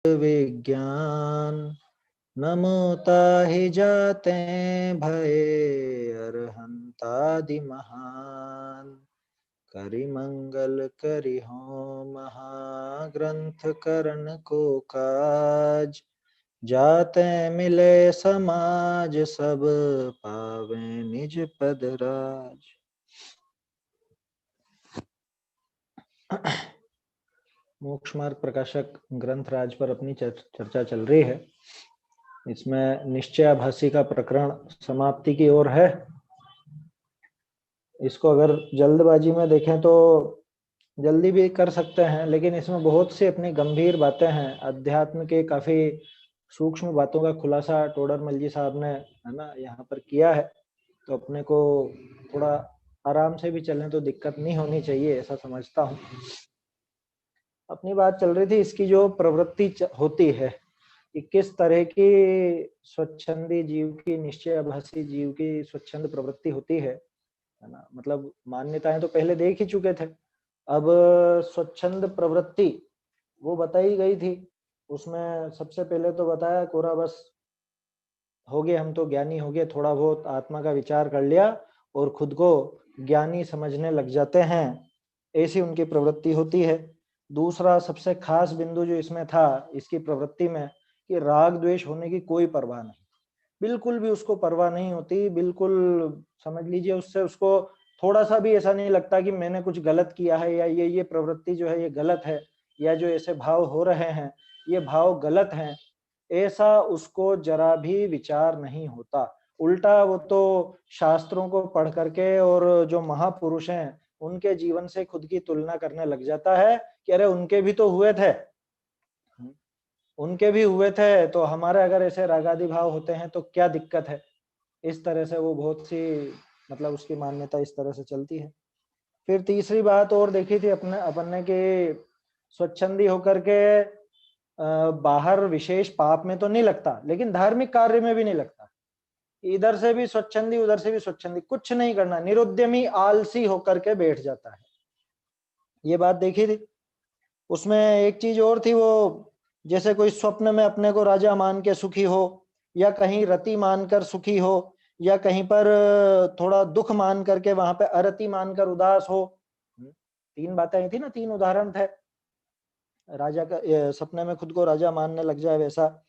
विज्ञान नमोता ही जाते भये अरहंतादि महान। करि मंगल करि हो महाग्रंथ करण को काज। जाते मिले समाज सब पावे निज पद राज। मोक्ष मार्ग प्रकाशक ग्रंथराज पर अपनी चर्चा चल रही है। इसमें निश्चयाभासी का प्रकरण समाप्ति की ओर है। इसको अगर जल्दबाजी में देखें तो जल्दी भी कर सकते हैं, लेकिन इसमें बहुत सी अपनी गंभीर बातें हैं। अध्यात्म के काफी सूक्ष्म बातों का खुलासा टोडरमल जी साहब ने यहाँ पर किया है। तो अपने को थोड़ा आराम से भी चलें तो दिक्कत नहीं होनी चाहिए, ऐसा समझता हूँ। अपनी बात चल रही थी इसकी जो प्रवृत्ति होती है कि किस तरह की स्वच्छंदी जीव की, निश्चयाभासी जीव की स्वच्छंद प्रवृत्ति होती है ना। मतलब मान्यताएं तो पहले देख ही चुके थे। अब स्वच्छंद प्रवृत्ति वो बताई गई थी। उसमें सबसे पहले तो बताया कोरा बस हो गए, हम तो ज्ञानी हो गए, थोड़ा बहुत आत्मा का विचार कर लिया और खुद को ज्ञानी समझने लग जाते हैं, ऐसी उनकी प्रवृत्ति होती है। दूसरा सबसे खास बिंदु जो इसमें था इसकी प्रवृत्ति में कि राग द्वेष होने की कोई परवाह नहीं, बिल्कुल भी उसको परवाह नहीं होती। बिल्कुल समझ लीजिए उससे उसको थोड़ा सा भी ऐसा नहीं लगता कि मैंने कुछ गलत किया है या ये प्रवृत्ति जो है ये गलत है, या जो ऐसे भाव हो रहे हैं ये भाव गलत हैं, ऐसा उसको जरा भी विचार नहीं होता। उल्टा वो तो शास्त्रों को पढ़ करके और जो महापुरुष हैं उनके जीवन से खुद की तुलना करने लग जाता है कि अरे उनके भी तो हुए थे, उनके भी हुए थे, तो हमारे अगर ऐसे रागादि भाव होते हैं तो क्या दिक्कत है। इस तरह से वो बहुत सी मतलब उसकी मान्यता इस तरह से चलती है। फिर तीसरी बात और देखी थी अपन ने कि स्वच्छंदी होकर के बाहर विशेष पाप में तो नहीं लगता, लेकिन धार्मिक कार्य में भी नहीं लगता। इधर से भी स्वच्छंदी उधर से भी स्वच्छंदी, कुछ नहीं करना, निरुद्यमी आलसी होकर के बैठ जाता है। ये बात देखी थी। उसमें एक चीज और थी, वो जैसे कोई स्वप्न में अपने को राजा मान के सुखी हो, या कहीं रति मानकर सुखी हो, या कहीं पर थोड़ा दुख मान करके वहां पे अरति मानकर उदास हो। तीन बातें आई थी ना, तीन उदाहरण थे। राजा का सपने में खुद को राजा मानने लग जाए वैसा,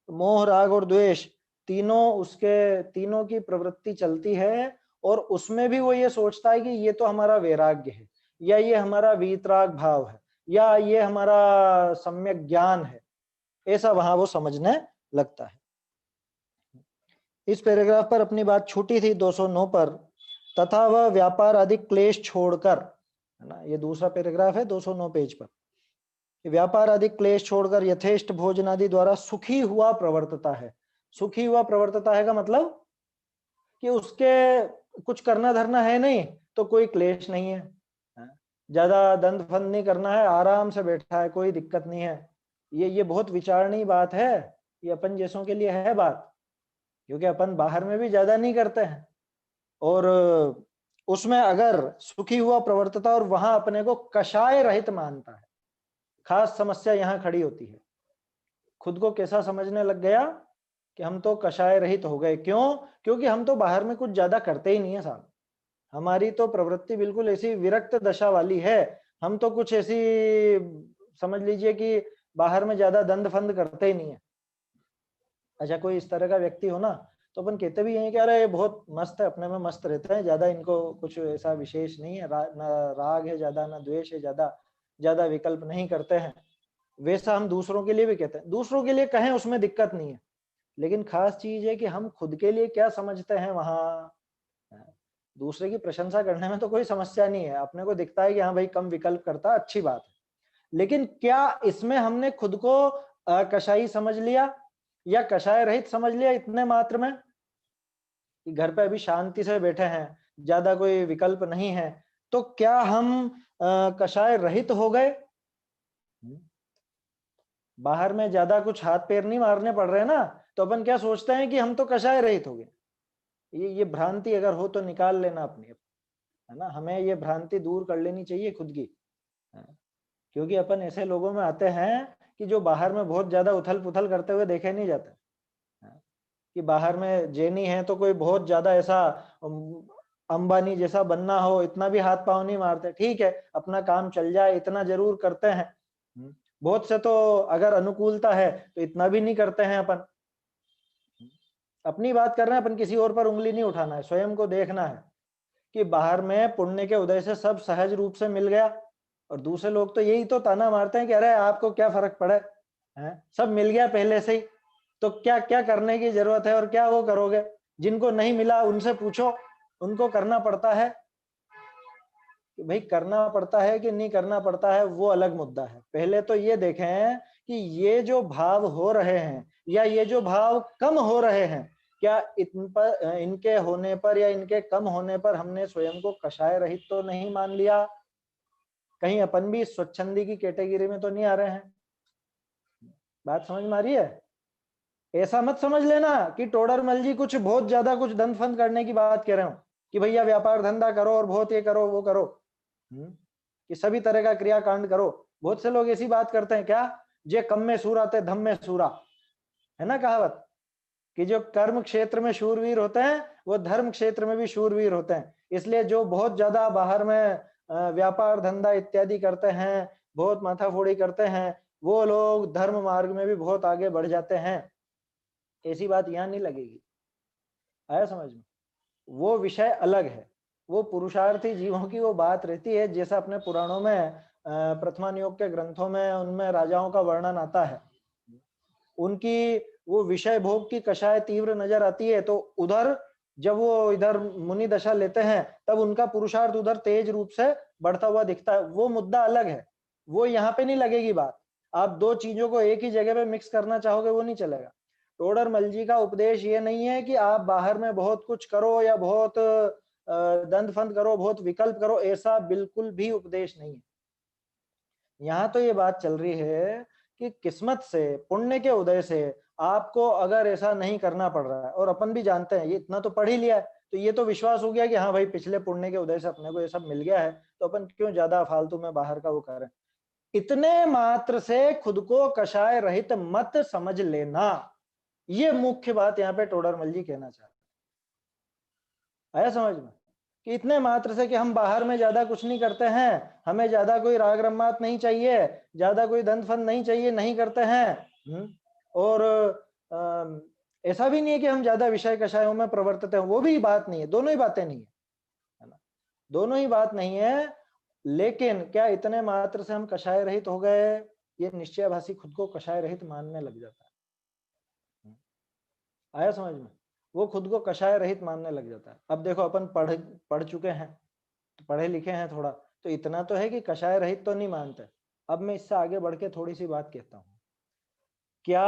मोह राग और द्वेष तीनों की प्रवृत्ति चलती है। और उसमें भी वो ये सोचता है कि ये तो हमारा वैराग्य है, या ये हमारा वीतराग भाव है, या ये हमारा सम्यक ज्ञान है, ऐसा वहां वो समझने लगता है। इस पैराग्राफ पर अपनी बात छूटी थी 209 पर। तथा वह व्यापार आदि क्लेश छोड़कर, है ना, ये दूसरा पैराग्राफ है 209 पेज पर। व्यापार आदि क्लेश छोड़कर यथेष्ट भोजन आदि द्वारा सुखी हुआ प्रवर्तता है। सुखी हुआ प्रवर्तता है का मतलब कि उसके कुछ करना धरना है नहीं तो कोई क्लेश नहीं है, ज्यादा दंड फंद नहीं करना है, आराम से बैठा है, कोई दिक्कत नहीं है। ये बहुत विचारणीय बात है, ये अपन जैसों के लिए है बात, क्योंकि अपन बाहर में भी ज्यादा नहीं करते हैं। और उसमें अगर सुखी हुआ प्रवर्तता और वहां अपने को कषाय रहित मानता है, खास समस्या यहाँ खड़ी होती है। खुद को कैसा समझने लग गया कि हम तो कषाय रहित हो गए। क्यों? क्योंकि हम तो बाहर में कुछ ज्यादा करते ही नहीं है साहब, हमारी तो प्रवृत्ति बिल्कुल ऐसी विरक्त दशा वाली है। हम तो कुछ ऐसी समझ लीजिए कि बाहर में ज्यादा दंड फंद करते ही नहीं है। अच्छा, कोई इस तरह का व्यक्ति हो ना तो अपन कहते भी हैं कि अरे ये बहुत मस्त है, अपने में मस्त रहते हैं, ज्यादा इनको कुछ ऐसा विशेष नहीं है, ना राग है ज्यादा, ना द्वेष है ज्यादा, ज्यादा विकल्प नहीं करते हैं। वैसा हम दूसरों के लिए भी कहते हैं, दूसरों के लिए कहें उसमें दिक्कत नहीं है, लेकिन खास चीज है कि हम खुद के लिए क्या समझते हैं वहां। दूसरे की प्रशंसा करने में तो कोई समस्या नहीं है, अपने को दिखता है कि हाँ भाई कम विकल्प करता, अच्छी बात है। लेकिन क्या इसमें हमने खुद को कषाई समझ लिया या कषाय रहित समझ लिया इतने मात्र में कि घर पे अभी शांति से बैठे हैं, ज्यादा कोई विकल्प नहीं है, तो क्या हम कषाय रहित हो गए? बाहर में ज्यादा कुछ हाथ पैर नहीं मारने पड़ रहे ना, तो अपन क्या सोचते हैं कि हम तो कषाय रहित हो गए। ये भ्रांति अगर हो तो निकाल लेना अपनी, है ना, हमें ये भ्रांति दूर कर लेनी चाहिए खुद की। क्योंकि अपन ऐसे लोगों में आते हैं कि जो बाहर में बहुत ज्यादा उथल पुथल करते हुए देखे नहीं जाते, कि बाहर में जेनी है तो कोई बहुत ज्यादा ऐसा अंबानी जैसा बनना हो, इतना भी हाथ पांव नहीं मारते, ठीक है अपना काम चल जाए इतना जरूर करते हैं। बहुत से तो अगर अनुकूलता है तो इतना भी नहीं करते हैं अपन। अपनी बात कर रहे हैं अपन, किसी और पर उंगली नहीं उठाना है, स्वयं को देखना है कि बाहर में पुण्य के उदय से सब सहज रूप से मिल गया, और दूसरे लोग तो यही तो ताना मारते हैं कि अरे आपको क्या फर्क पड़ा है, सब मिल गया पहले से ही, तो क्या क्या करने की जरूरत है और क्या वो करोगे। जिनको नहीं मिला उनसे पूछो, उनको करना पड़ता है कि भाई करना पड़ता है कि नहीं करना पड़ता है, वो अलग मुद्दा है। पहले तो ये देखें कि ये जो भाव हो रहे हैं या ये जो भाव कम हो रहे हैं, क्या इनके होने पर या इनके कम होने पर हमने स्वयं को कषाय रहित तो नहीं मान लिया? कहीं अपन भी स्वच्छंदी की कैटेगरी में तो नहीं आ रहे हैं? बात समझ में आ रही है? ऐसा मत समझ लेना कि टोडरमल जी कुछ बहुत ज्यादा कुछ धन फंद करने की बात कह रहे हो कि भैया व्यापार धंधा करो और बहुत ये करो वो करो, कि सभी तरह का क्रियाकांड करो। बहुत से लोग ऐसी बात करते हैं, क्या जे कम में सूरा ते धम में सूरा, है ना कहावत, कि जो कर्म क्षेत्र में शूरवीर होते हैं वो धर्म क्षेत्र में भी शूरवीर होते हैं। इसलिए जो बहुत ज्यादा बाहर में व्यापार धंधा इत्यादि करते हैं, बहुत माथाफोड़ी करते हैं, वो लोग धर्म मार्ग में भी बहुत आगे बढ़ जाते हैं। ऐसी बात यहाँ नहीं लगेगी, आया समझ में? वो विषय अलग है, वो पुरुषार्थी जीवों की वो बात रहती है, जैसा अपने पुराणों में प्रथमानुयोग के ग्रंथों में उनमें राजाओं का वर्णन आता है। उनकी वो विषय भोग की कषाय तीव्र नजर आती है, तो उधर जब वो इधर मुनि दशा लेते हैं तब उनका पुरुषार्थ उधर तेज रूप से बढ़ता हुआ दिखता है, वो मुद्दा अलग है, वो यहाँ पे नहीं लगेगी बात। आप दो चीजों को एक ही जगह पे मिक्स करना चाहोगे वो नहीं चलेगा। टोडरमल जी का उपदेश ये नहीं है कि आप बाहर में बहुत कुछ करो या बहुत दंड फंद करो, बहुत विकल्प करो, ऐसा बिल्कुल भी उपदेश नहीं है। यहाँ तो ये बात चल रही है कि किस्मत से, पुण्य के उदय से आपको अगर ऐसा नहीं करना पड़ रहा है, और अपन भी जानते हैं, ये इतना तो पढ़ ही लिया है, तो ये तो विश्वास हो गया कि हाँ भाई पिछले पुण्य के उदय से अपने को ये सब मिल गया है, तो अपन क्यों ज्यादा फालतू में बाहर का वो करें। इतने मात्र से खुद को कषाय रहित मत समझ लेना, ये मुख्य बात यहाँ पे टोडरमल जी कहना चाहते हैं। आया समझ में? कि इतने मात्र से कि हम बाहर में ज्यादा कुछ नहीं करते हैं, हमें ज्यादा कोई राग रम्मात नहीं चाहिए, ज्यादा कोई दंड फंद नहीं चाहिए, नहीं करते हैं। और ऐसा भी नहीं है कि हम ज्यादा विषय कषायों में प्रवर्तित हैं, वो भी बात नहीं है, दोनों ही बातें नहीं है ना, दोनों ही बात नहीं है। लेकिन क्या इतने मात्र से हम कषाय रहित हो गए? ये निश्चयभाषी खुद को कषाय रहित मानने लग जाता है। आया समझ में? वो खुद को कषाय रहित मानने लग जाता है। अब देखो अपन पढ़ चुके हैं, तो पढ़े लिखे हैं थोड़ा, तो इतना तो है कि कषाय रहित तो नहीं मानते। अब मैं इससे आगे बढ़ के थोड़ी सी बात कहता हूँ। क्या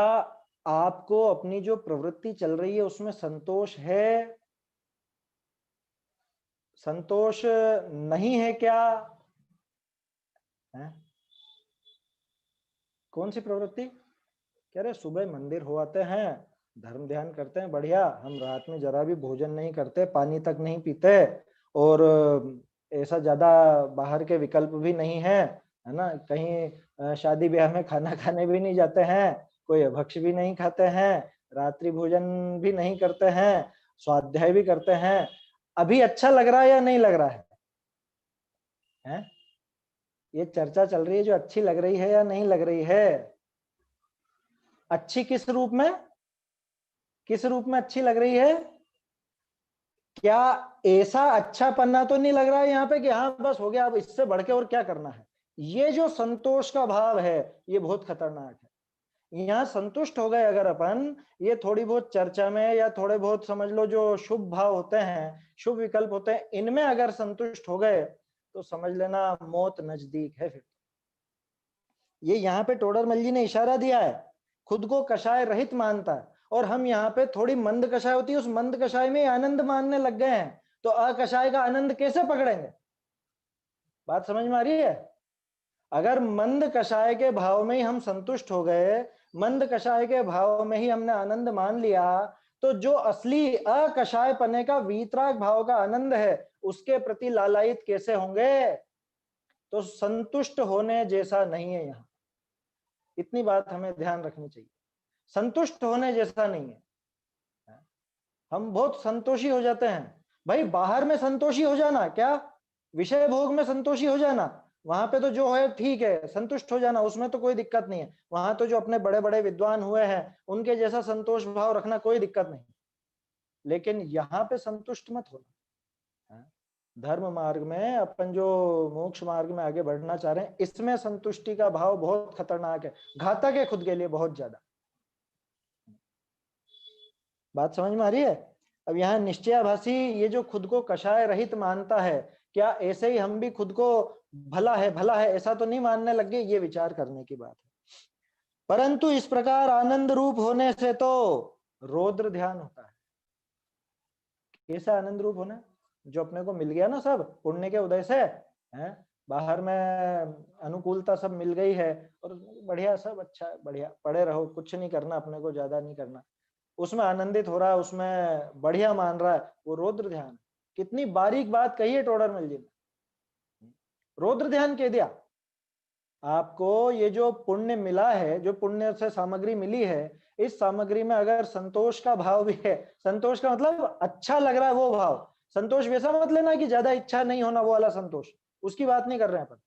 आपको अपनी जो प्रवृत्ति चल रही है उसमें संतोष है? संतोष नहीं है क्या? है? कौन सी प्रवृत्ति? कह रहे सुबह मंदिर हो आते हैं, धर्म ध्यान करते हैं, बढ़िया, हम रात में जरा भी भोजन नहीं करते, पानी तक नहीं पीते, और ऐसा ज्यादा बाहर के विकल्प भी नहीं है ना, कहीं शादी ब्याह में खाना खाने भी नहीं जाते हैं, कोई भक्ष भी नहीं खाते हैं, रात्रि भोजन भी नहीं करते हैं, स्वाध्याय भी करते हैं। अभी अच्छा लग रहा है या नहीं लग रहा है? ये चर्चा चल रही है जो अच्छी लग रही है या नहीं लग रही है? अच्छी किस रूप में, किस रूप में अच्छी लग रही है? क्या ऐसा अच्छा पन्ना तो नहीं लग रहा है यहाँ पे कि हाँ बस हो गया, अब इससे बढ़ के और क्या करना है? ये जो संतोष का भाव है ये बहुत खतरनाक है। यहाँ संतुष्ट हो गए अगर अपन, ये थोड़ी बहुत चर्चा में या थोड़े बहुत समझ लो जो शुभ भाव होते हैं, शुभ विकल्प होते हैं, इनमें अगर संतुष्ट हो गए तो समझ लेना मौत नजदीक है। फिर ये यहाँ पे टोडरमल जी ने इशारा दिया है, खुद को कषाय रहित मानता है, और हम यहाँ पे थोड़ी मंद कषाय होती है, उस मंद कषाय में आनंद मानने लग गए हैं, तो अकषाय का आनंद कैसे पकड़ेंगे? बात समझ में आ रही है? अगर मंद कषाय के भाव में ही हम संतुष्ट हो गए, मंद कषाय के भाव में ही हमने आनंद मान लिया, तो जो असली अकषाय पने का वीतराग भाव का आनंद है उसके प्रति लालायित कैसे होंगे? तो संतुष्ट होने जैसा नहीं है यहाँ। इतनी बात हमें ध्यान रखनी चाहिए। संतुष्ट होने जैसा नहीं है। हम बहुत संतोषी हो जाते हैं भाई, बाहर में संतोषी हो जाना, क्या विषय भोग में संतोषी हो जाना, वहां पे तो जो है ठीक है, संतुष्ट हो जाना, उसमें तो कोई दिक्कत नहीं है। वहां तो जो अपने बड़े बड़े विद्वान हुए हैं उनके जैसा संतोष भाव रखना कोई दिक्कत नहीं, लेकिन यहाँ पे संतुष्ट मत होना। धर्म मार्ग में अपन जो मोक्ष मार्ग में आगे बढ़ना चाह रहे हैं, इसमें संतुष्टि का भाव बहुत खतरनाक है, घातक है खुद के लिए बहुत ज्यादा। बात समझ में आ रही है? अब यहाँ निश्चयाभासी ये जो खुद को कषाय रहित मानता है, क्या ऐसे ही हम भी खुद को भला है ऐसा तो नहीं मानने लग गए? ये विचार करने की बात है। परंतु इस प्रकार आनंद रूप होने से तो रौद्र ध्यान होता है। कैसा आनंद रूप होना? जो अपने को मिल गया ना सब पुण्य के उदय से, है बाहर में अनुकूलता सब मिल गई है और बढ़िया सब अच्छा है, बढ़िया पड़े रहो, कुछ नहीं करना, अपने को ज्यादा नहीं करना, उसमें आनंदित हो रहा है, उसमें बढ़िया मान रहा है, वो रौद्र ध्यान। कितनी बारीक बात कही है टोडर मल जी ने, रौद्र ध्यान कह दिया। आपको ये जो पुण्य मिला है, जो पुण्य से सामग्री मिली है, इस सामग्री में अगर संतोष का भाव भी है, संतोष का मतलब अच्छा लग रहा है वो भाव, संतोष वैसा मत लेना कि ज्यादा इच्छा नहीं होना वो वाला संतोष, उसकी बात नहीं कर रहे हैं अपन।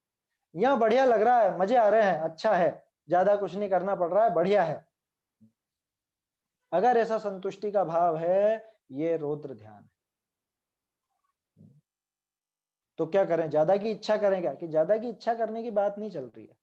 यहाँ बढ़िया लग रहा है, मजे आ रहे हैं, अच्छा है, ज्यादा कुछ नहीं करना पड़ रहा है, बढ़िया है, अगर ऐसा संतुष्टि का भाव है, ये रौद्र ध्यान है। तो क्या करें? ज्यादा की इच्छा करें क्या? कि ज्यादा की इच्छा करने की बात नहीं चल रही है,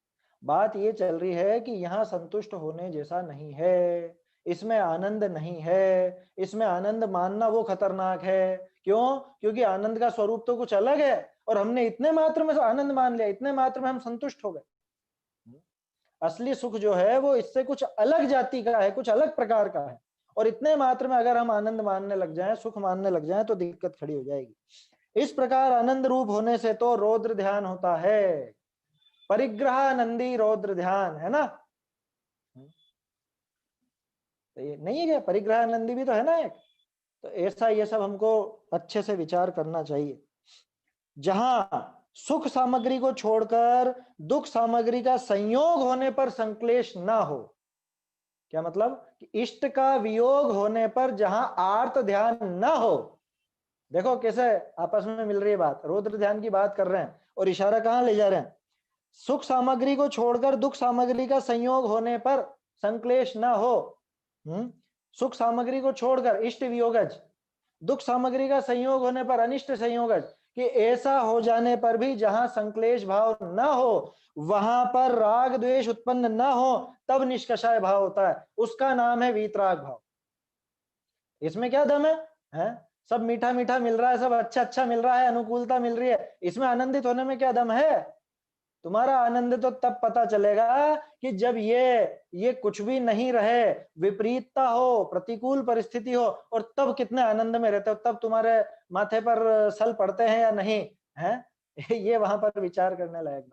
बात ये चल रही है कि यहाँ संतुष्ट होने जैसा नहीं है, इसमें आनंद नहीं है, इसमें आनंद मानना वो खतरनाक है। क्यों? क्योंकि आनंद का स्वरूप तो कुछ अलग है और हमने इतने मात्र में आनंद मान लिया, इतने मात्र में हम संतुष्ट हो गए। असली सुख जो है वो इससे कुछ अलग जाति का है, कुछ अलग प्रकार का है, और इतने मात्र में अगर हम आनंद मानने लग जाएं, सुख मानने लग जाएं, तो दिक्कत खड़ी हो जाएगी। इस प्रकार आनंद रूप होने से तो रौद्र ध्यान होता है, परिग्रहानंदी रौद्र ध्यान, है ना? तो ये नहीं है क्या? परिग्रहानंदी भी तो है ना एक। तो ऐसा ये सब हमको अच्छे से विचार करना चाहिए। जहां सुख सामग्री को छोड़कर दुख सामग्री का संयोग होने पर संक्लेश ना हो। क्या मतलब? कि इष्ट का वियोग होने पर जहां आर्त ध्यान ना हो। देखो कैसे आपस में मिल रही है बात, रौद्र ध्यान की बात कर रहे हैं और इशारा कहां ले जा रहे हैं? सुख सामग्री को छोड़कर दुख सामग्री का संयोग होने पर संक्लेश ना हो। सुख सामग्री को छोड़कर इष्ट वियोगज, दुख सामग्री का संयोग होने पर अनिष्ट संयोगज, कि ऐसा हो जाने पर भी जहां संक्लेश भाव ना हो, वहां पर राग द्वेष उत्पन्न ना हो, तब निष्कषाय भाव होता है, उसका नाम है वीतराग भाव। इसमें क्या दम है? सब मीठा मीठा मिल रहा है, सब अच्छा अच्छा मिल रहा है, अनुकूलता मिल रही है, इसमें आनंदित होने में क्या दम है? तुम्हारा आनंद तो तब पता चलेगा कि जब ये कुछ भी नहीं रहे, विपरीतता हो, प्रतिकूल परिस्थिति हो, और तब कितने आनंद में रहते हो, तब तुम्हारे माथे पर सल पड़ते हैं या नहीं है? ये वहां पर विचार करने लायक।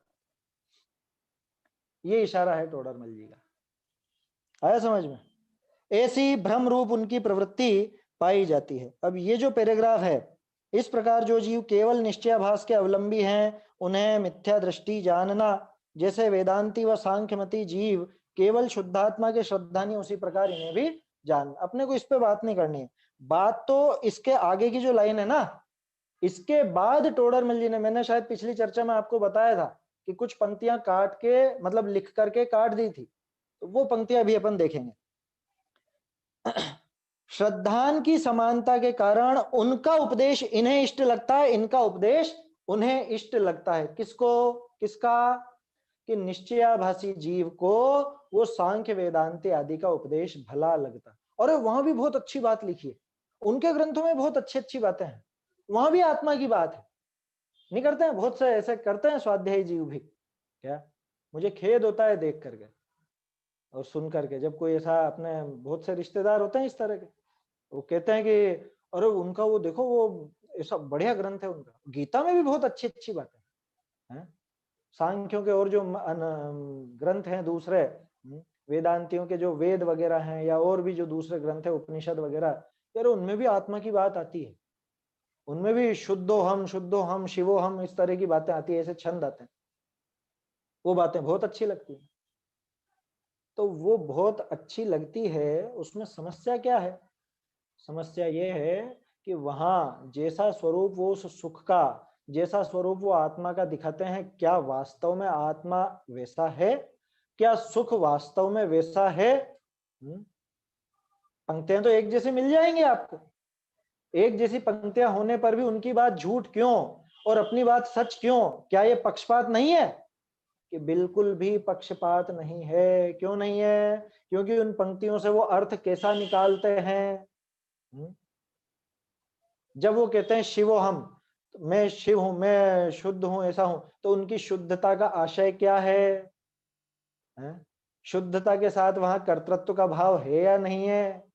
ये इशारा है टोडरमल जी का, आया समझ में? ऐसी भ्रम रूप उनकी प्रवृत्ति पाई जाती है। अब ये जो पैराग्राफ है, इस प्रकार जो जीव केवल निश्चयाभास के अवलंबी हैं, उन्हें मिथ्या दृष्टि जानना, जैसे वेदांती व सांख्यमती जीव केवल शुद्धात्मा के श्रद्धानी, उसी प्रकार इन्हें भी जान। अपने को इस पे बात नहीं करनी है, बात तो इसके आगे की जो लाइन है ना, इसके बाद टोडरमल जी ने, मैंने शायद पिछली चर्चा में आपको बताया था कि कुछ पंक्तियां काट के, मतलब लिख करके काट दी थी, तो वो पंक्तियां भी अपन देखेंगे। श्रद्धान की समानता के कारण उनका उपदेश इन्हें इष्ट लगता है, इनका उपदेश उन्हें इष्ट लगता है। किसको? किसका? कि निश्चयाभासी जीव को वो सांख्य वेदांति आदि का उपदेश भला लगता है। और वहां भी बहुत अच्छी बात लिखी है, उनके ग्रंथों में बहुत अच्छी अच्छी बातें हैं, वहां भी आत्मा की बात है। नहीं करते हैं? बहुत से ऐसे करते हैं स्वाध्यायी जीव भी। क्या? मुझे खेद होता है देख करके और सुन करके, जब कोई ऐसा, अपने बहुत से रिश्तेदार होते हैं इस तरह के, वो कहते हैं कि अरे उनका वो देखो, वो ऐसा बढ़िया ग्रंथ है उनका, गीता में भी बहुत अच्छी अच्छी बातें हैं। सांख्यों के और जो ग्रंथ हैं दूसरे, वेदांतियों के जो वेद वगैरह हैं, या और भी जो दूसरे ग्रंथ है, उपनिषद वगैरह, यार उनमें भी आत्मा की बात आती है, उनमें भी शुद्धो हम शिवो हम, इस तरह की बातें आती है, ऐसे छंद आते हैं, वो बातें बहुत अच्छी लगती है। तो वो बहुत अच्छी लगती है। उसमें समस्या क्या है? समस्या ये है कि वहां जैसा स्वरूप वो उस सुख का, जैसा स्वरूप वो आत्मा का दिखाते हैं, क्या वास्तव में आत्मा वैसा है? क्या सुख वास्तव में वैसा है? पंक्तियां तो एक जैसी मिल जाएंगी आपको। एक जैसी पंक्तियां होने पर भी उनकी बात झूठ क्यों और अपनी बात सच क्यों? क्या ये पक्षपात नहीं है? कि बिल्कुल भी पक्षपात नहीं है। क्यों नहीं है? क्योंकि उन पंक्तियों से वो अर्थ कैसा निकालते हैं। जब वो कहते हैं शिवो हम, मैं शिव हूं, मैं शुद्ध हूं, ऐसा हूं, तो उनकी शुद्धता का आशय क्या है? शुद्धता के साथ वहां कर्तृत्व का भाव है या नहीं है?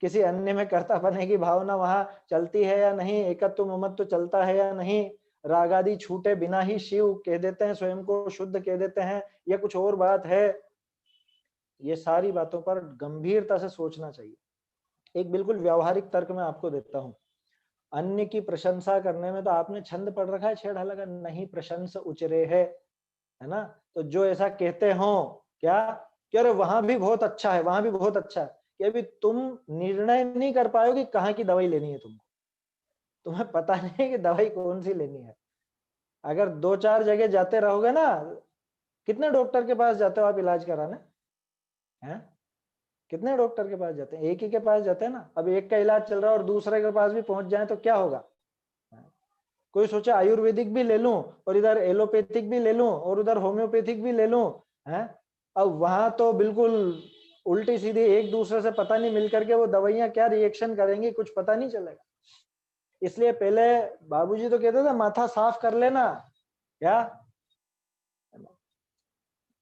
किसी अन्य में कर्ता बने की भावना वहां चलती है या नहीं? एकत्व ममत्व चलता है या नहीं? राग आदि छूटे बिना ही शिव कह देते हैं, स्वयं को शुद्ध कह देते हैं, या कुछ और बात है? ये सारी बातों पर गंभीरता से सोचना चाहिए। एक बिल्कुल व्यावहारिक तर्क मैं आपको देता हूं। अन्य की प्रशंसा करने में तो आपने छंद पढ़ रखा है, छेड़ लगा नहीं प्रशंसा उचरे है ना? तो जो ऐसा कहते हो क्या कि अरे वहां भी बहुत अच्छा है, वहां भी बहुत अच्छा है, कि अभी तुम निर्णय नहीं कर पाओगे कहाँ की दवाई लेनी है तुमको। तुम्हें पता नहीं कि दवाई कौन सी लेनी है। अगर 2-4 जगह जाते रहोगे ना, कितने डॉक्टर के पास जाते हो आप इलाज कराने? हैं? कितने डॉक्टर के पास जाते हैं? एक ही के पास जाते हैं ना। अब एक का इलाज चल रहा है और दूसरे के पास भी पहुंच जाए तो क्या होगा? कोई सोचा आयुर्वेदिक भी ले लूं और इधर एलोपैथिक भी ले लूं और उधर होम्योपैथिक भी ले लूं, हैं? अब वहां तो बिल्कुल उल्टी सीधी, एक दूसरे से पता नहीं मिलकर के वो दवाइयां क्या रिएक्शन करेंगी, कुछ पता नहीं चलेगा। इसलिए पहले बाबूजी तो कहते थे माथा साफ कर लेना। क्या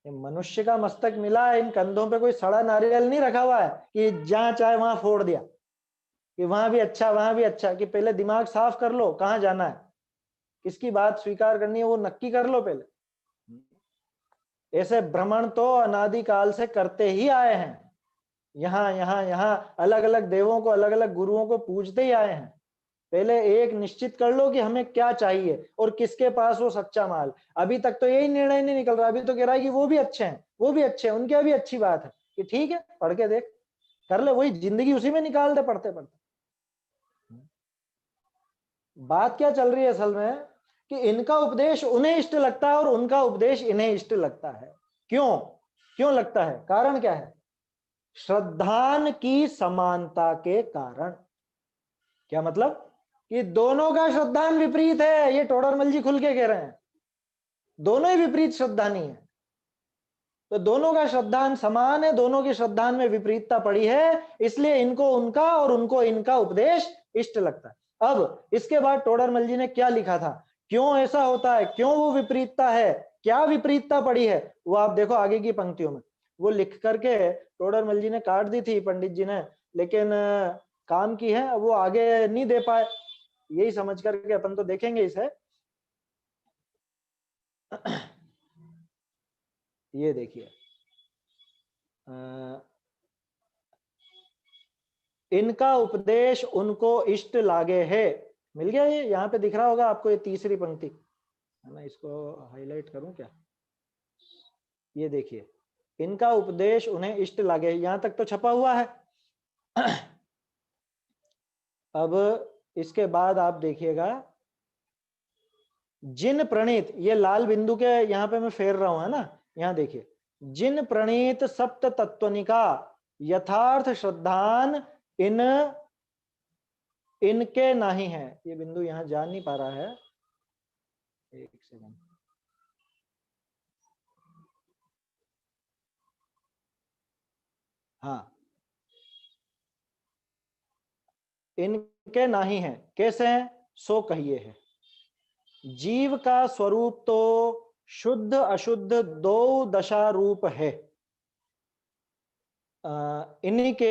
ये मनुष्य का मस्तक मिला है, इन कंधों पे कोई सड़ा नारियल नहीं रखा हुआ है कि जहां चाहे वहां फोड़ दिया, कि वहां भी अच्छा वहां भी अच्छा। कि पहले दिमाग साफ कर लो, कहाँ जाना है, किसकी बात स्वीकार करनी है वो नक्की कर लो पहले। ऐसे भ्रमण तो अनादिकाल से करते ही आए हैं। यहाँ यहाँ यहाँ अलग अलग देवों को, अलग अलग गुरुओं को पूजते ही आए हैं। पहले एक निश्चित कर लो कि हमें क्या चाहिए और किसके पास वो सच्चा माल। अभी तक तो यही निर्णय नहीं निकल रहा। अभी तो कह रहा है कि वो भी अच्छे हैं, वो भी अच्छे हैं, उनके भी अच्छी बात है, कि ठीक है पढ़ के देख, कर ले, वही जिंदगी उसी में निकाल दे पढ़ते पढ़ते। बात क्या चल रही है असल में, कि इनका उपदेश उन्हें इष्ट लगता है और उनका उपदेश इन्हें इष्ट लगता है। क्यों? क्यों लगता है? कारण क्या है? श्रद्धान की समानता के कारण। क्या मतलब? कि दोनों का श्रद्धान विपरीत है। ये टोडरमल जी खुल के कह रहे हैं, दोनों ही विपरीत श्रद्धानी है। तो दोनों का श्रद्धान समान है, दोनों की श्रद्धान में विपरीतता पड़ी है, इसलिए इनको उनका और उनको इनका उपदेश इष्ट लगता है। अब इसके बाद टोडरमल जी ने क्या लिखा था, क्यों ऐसा होता है, क्यों वो विपरीतता है, क्या विपरीतता पड़ी है, वो आप देखो आगे की पंक्तियों में। वो लिख करके टोडरमल जी ने काट दी थी पंडित जी ने, लेकिन काम की है, वो आगे नहीं दे पाए। यही समझ करके अपन तो देखेंगे इसे। ये देखिए, इनका उपदेश उनको इष्ट लागे है। मिल गया? ये यहाँ पे दिख रहा होगा आपको, ये तीसरी पंक्ति है ना, इसको हाईलाइट करूं क्या? ये देखिए, इनका उपदेश उन्हें इष्ट लागे, यहां तक तो छपा हुआ है। अब इसके बाद आप देखिएगा, जिन प्रणीत, ये लाल बिंदु के यहाँ पे मैं फेर रहा हूं है ना, यहाँ देखिए, जिन प्रणीत सप्त तत्वनिका यथार्थ श्रद्धान इनके नहीं है। ये बिंदु यहाँ जा नहीं पा रहा है, एक सेकंड। हाँ, इनके नहीं है, कैसे हैं? सो कहिए है, जीव का स्वरूप तो शुद्ध अशुद्ध दो दशा रूप है। इन्हीं के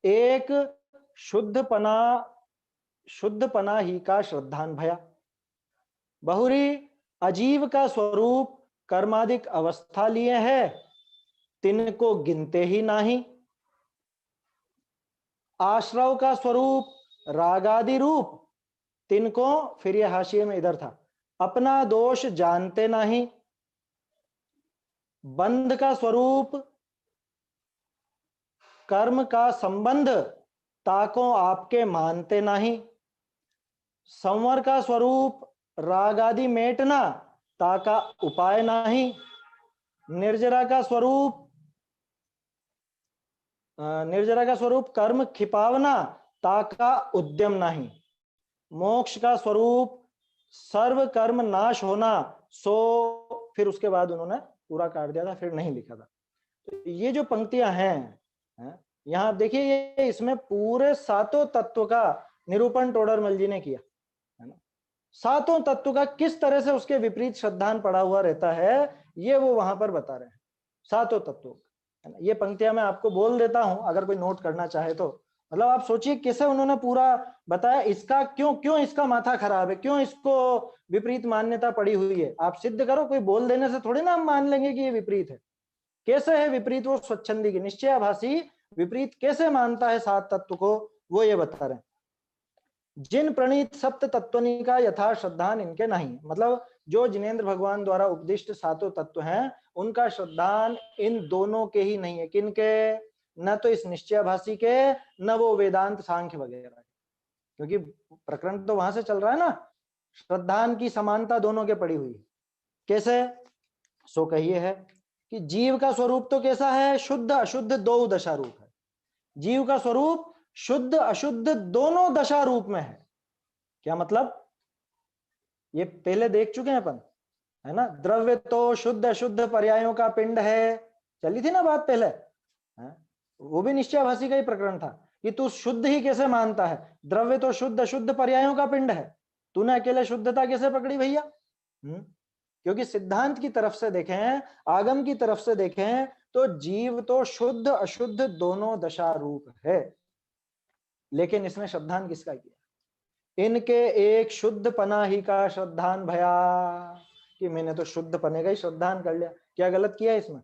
एक शुद्ध पना ही का श्रद्धान भया, बहुरी अजीव का स्वरूप कर्मादिक अवस्था लिए है, तिनको गिनते ही नहीं। आश्रव का स्वरूप रागादि रूप, तिनको, फिर ये हाशिए में इधर था, अपना दोष जानते नहीं। बंध का स्वरूप कर्म का संबंध ताको आपके मानते नहीं। संवर का स्वरूप राग आदि मेटना ताका उपाय नहीं। निर्जरा का स्वरूप कर्म खिपावना ताका उद्यम नहीं। मोक्ष का स्वरूप सर्व कर्म नाश होना सो, फिर उसके बाद उन्होंने पूरा काट दिया था, फिर नहीं लिखा था। तो ये जो पंक्तियां हैं, यहाँ आप देखिए, ये इसमें पूरे सातों तत्व का निरूपण टोडरमल जी ने किया है ना। सातों तत्व का किस तरह से उसके विपरीत श्रद्धान पड़ा हुआ रहता है, ये वो वहां पर बता रहे हैं, सातों तत्वों है ना। ये पंक्तियां मैं आपको बोल देता हूं, अगर कोई नोट करना चाहे तो। मतलब आप सोचिए कैसे उन्होंने पूरा बताया, इसका क्यों इसका माथा खराब है, क्यों इसको विपरीत मान्यता पड़ी हुई है। आप सिद्ध करो, कोई बोल देने से थोड़ी ना हम मान लेंगे कि ये विपरीत है। कैसे है विपरीत, वो स्वच्छंदी की निश्चयाभासी विपरीत कैसे मानता है सात तत्व को, वो ये बता रहे हैं। जिन प्रणीत सप्त तत्वनिका यथा श्रद्धान इनके नहीं, मतलब जो जिनेंद्र भगवान द्वारा उपदिष्ट सातों तत्व हैं, उनका श्रद्धान इन दोनों के ही नहीं है। किनके? न तो इस निश्चयाभासी के, न वो वेदांत सांख्य वगैरह, क्योंकि प्रकरण तो वहां से चल रहा है ना। श्रद्धान की समानता दोनों के पड़ी हुई है। कैसे? सो कहिए है कि जीव का स्वरूप तो कैसा है? शुद्ध अशुद्ध दो दशा रूप है। जीव का स्वरूप शुद्ध अशुद्ध दोनों दशा रूप में है। क्या मतलब? ये पहले देख चुके हैं अपन, है ना। द्रव्य तो शुद्ध अशुद्ध पर्यायों का पिंड है, चली थी ना बात पहले, है? वो भी निश्चयाभासी का ही प्रकरण था कि तू शुद्ध ही कैसे मानता है, द्रव्य तो शुद्ध अशुद्ध पर्यायों का पिंड है, तूने अकेले शुद्धता कैसे पकड़ी भैया? क्योंकि सिद्धांत की तरफ से देखें, आगम की तरफ से देखें, तो जीव तो शुद्ध अशुद्ध दोनों दशा रूप है। लेकिन इसने श्रद्धान किसका किया? इनके एक शुद्ध पना ही का श्रद्धान भया, कि मैंने तो शुद्ध पने का ही श्रद्धान कर लिया। क्या गलत किया इसमें?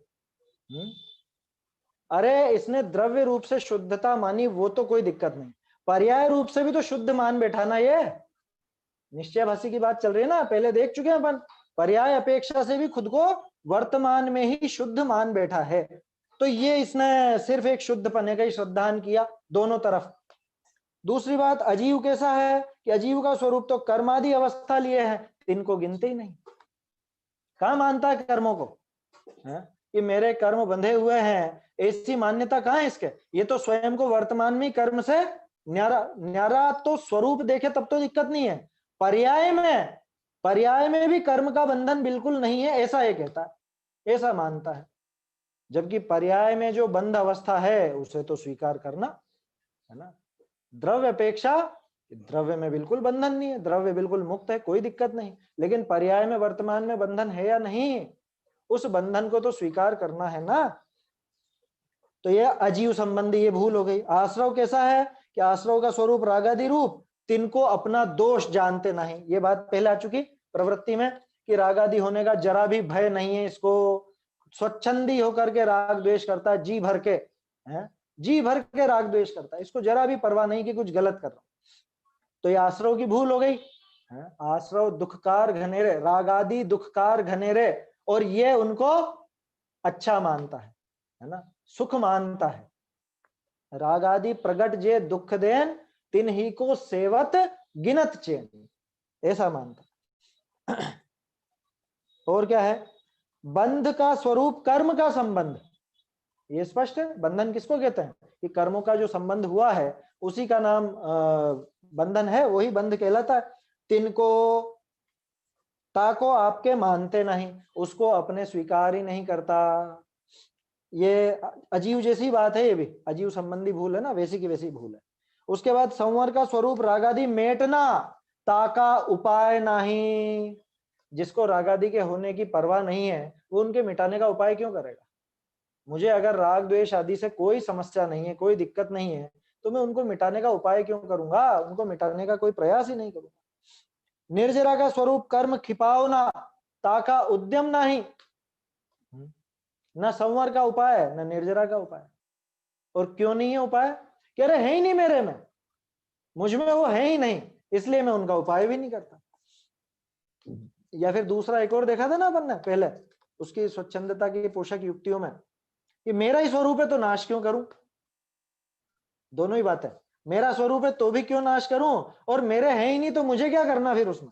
अरे इसने द्रव्य रूप से शुद्धता मानी, वो तो कोई दिक्कत नहीं, पर्याय रूप से भी तो शुद्ध मान बैठा ना। ये निश्चयाभासी की बात चल रही है ना, पहले देख चुके हैं अपन। पर्याय अपेक्षा से भी खुद को वर्तमान में ही शुद्ध मान बैठा है। तो ये इसने सिर्फ एक शुद्ध पने का ही श्रद्धान किया दोनों तरफ। दूसरी बात, अजीव कैसा है कि अजीव का स्वरूप तो कर्मादि अवस्था लिए है, इनको गिनते ही नहीं। कहाँ मानता है कर्मों को, है कि मेरे कर्म बंधे हुए हैं, ऐसी मान्यता कहाँ है इसके? ये तो स्वयं को वर्तमान में कर्म से न्यारा तो स्वरूप देखे तब तो दिक्कत नहीं है, पर्याय में भी कर्म का बंधन बिल्कुल नहीं है, ऐसा ये कहता है, ऐसा मानता है। जबकि पर्याय में जो बंध अवस्था है उसे तो स्वीकार करना है ना। द्रव्य अपेक्षा, द्रव्य में बिल्कुल बंधन नहीं है, द्रव्य बिल्कुल मुक्त है, कोई दिक्कत नहीं। लेकिन पर्याय में वर्तमान में बंधन है या नहीं, उस बंधन को तो स्वीकार करना है ना। तो ये अजीव संबंधी ये भूल हो गई। आश्रव कैसा है कि आश्रव का स्वरूप रागादि रूप, तिनको अपना दोष जानते नहीं। ये बात पहले आ चुकी प्रवृत्ति में कि रागादि होने का जरा भी भय नहीं है इसको, स्वच्छंदी होकर के राग द्वेष करता है, जी भर के, है जी भर के राग द्वेष करता है, इसको जरा भी परवाह नहीं कि कुछ गलत कर रहा हूं। तो ये आश्रव की भूल हो गई है। आश्रव दुखकार घनेरे, रागादि दुखकार घनेरे, और ये उनको अच्छा मानता है ना, सुख मानता है। राग आदि प्रगट जे दुख देन, तिन ही को सेवत गिनत चेन, ऐसा मानता। और क्या है? बंध का स्वरूप कर्म का संबंध, ये स्पष्ट है। बंधन किसको कहते हैं? कि कर्मों का जो संबंध हुआ है उसी का नाम बंधन है, वही बंध कहलाता है। तिनको ताको आपके मानते नहीं, उसको अपने स्वीकार ही नहीं करता। ये अजीव जैसी बात है, ये भी अजीव संबंधी भूल है ना, वैसी की वैसी भूल है। उसके बाद संवर का स्वरूप रागादि मेटना ताका उपाय नहीं, जिसको रागादि के होने की परवाह नहीं है वो उनके मिटाने का उपाय क्यों करेगा? मुझे अगर राग द्वेष आदि से कोई समस्या नहीं है, कोई दिक्कत नहीं है, तो मैं उनको मिटाने का उपाय क्यों करूंगा? उनको मिटाने का कोई प्रयास ही नहीं करूंगा। निर्जरा का स्वरूप कर्म खिपावना ताका उद्यम नहीं, न संवर का उपाय न निर्जरा का उपाय। और क्यों नहीं है उपाय? कह रहे है ही नहीं मेरे में, मुझ में वो है ही नहीं, इसलिए मैं उनका उपाय भी नहीं करता। या फिर दूसरा एक और देखा था ना अपन ने पहले, उसकी स्वच्छंदता की पोषक युक्तियों में, कि मेरा ही स्वरूप है तो नाश क्यों करूं? दोनों ही बातें, मेरा स्वरूप है तो भी क्यों नाश करूं, और मेरे है ही नहीं तो मुझे क्या करना फिर उसमें।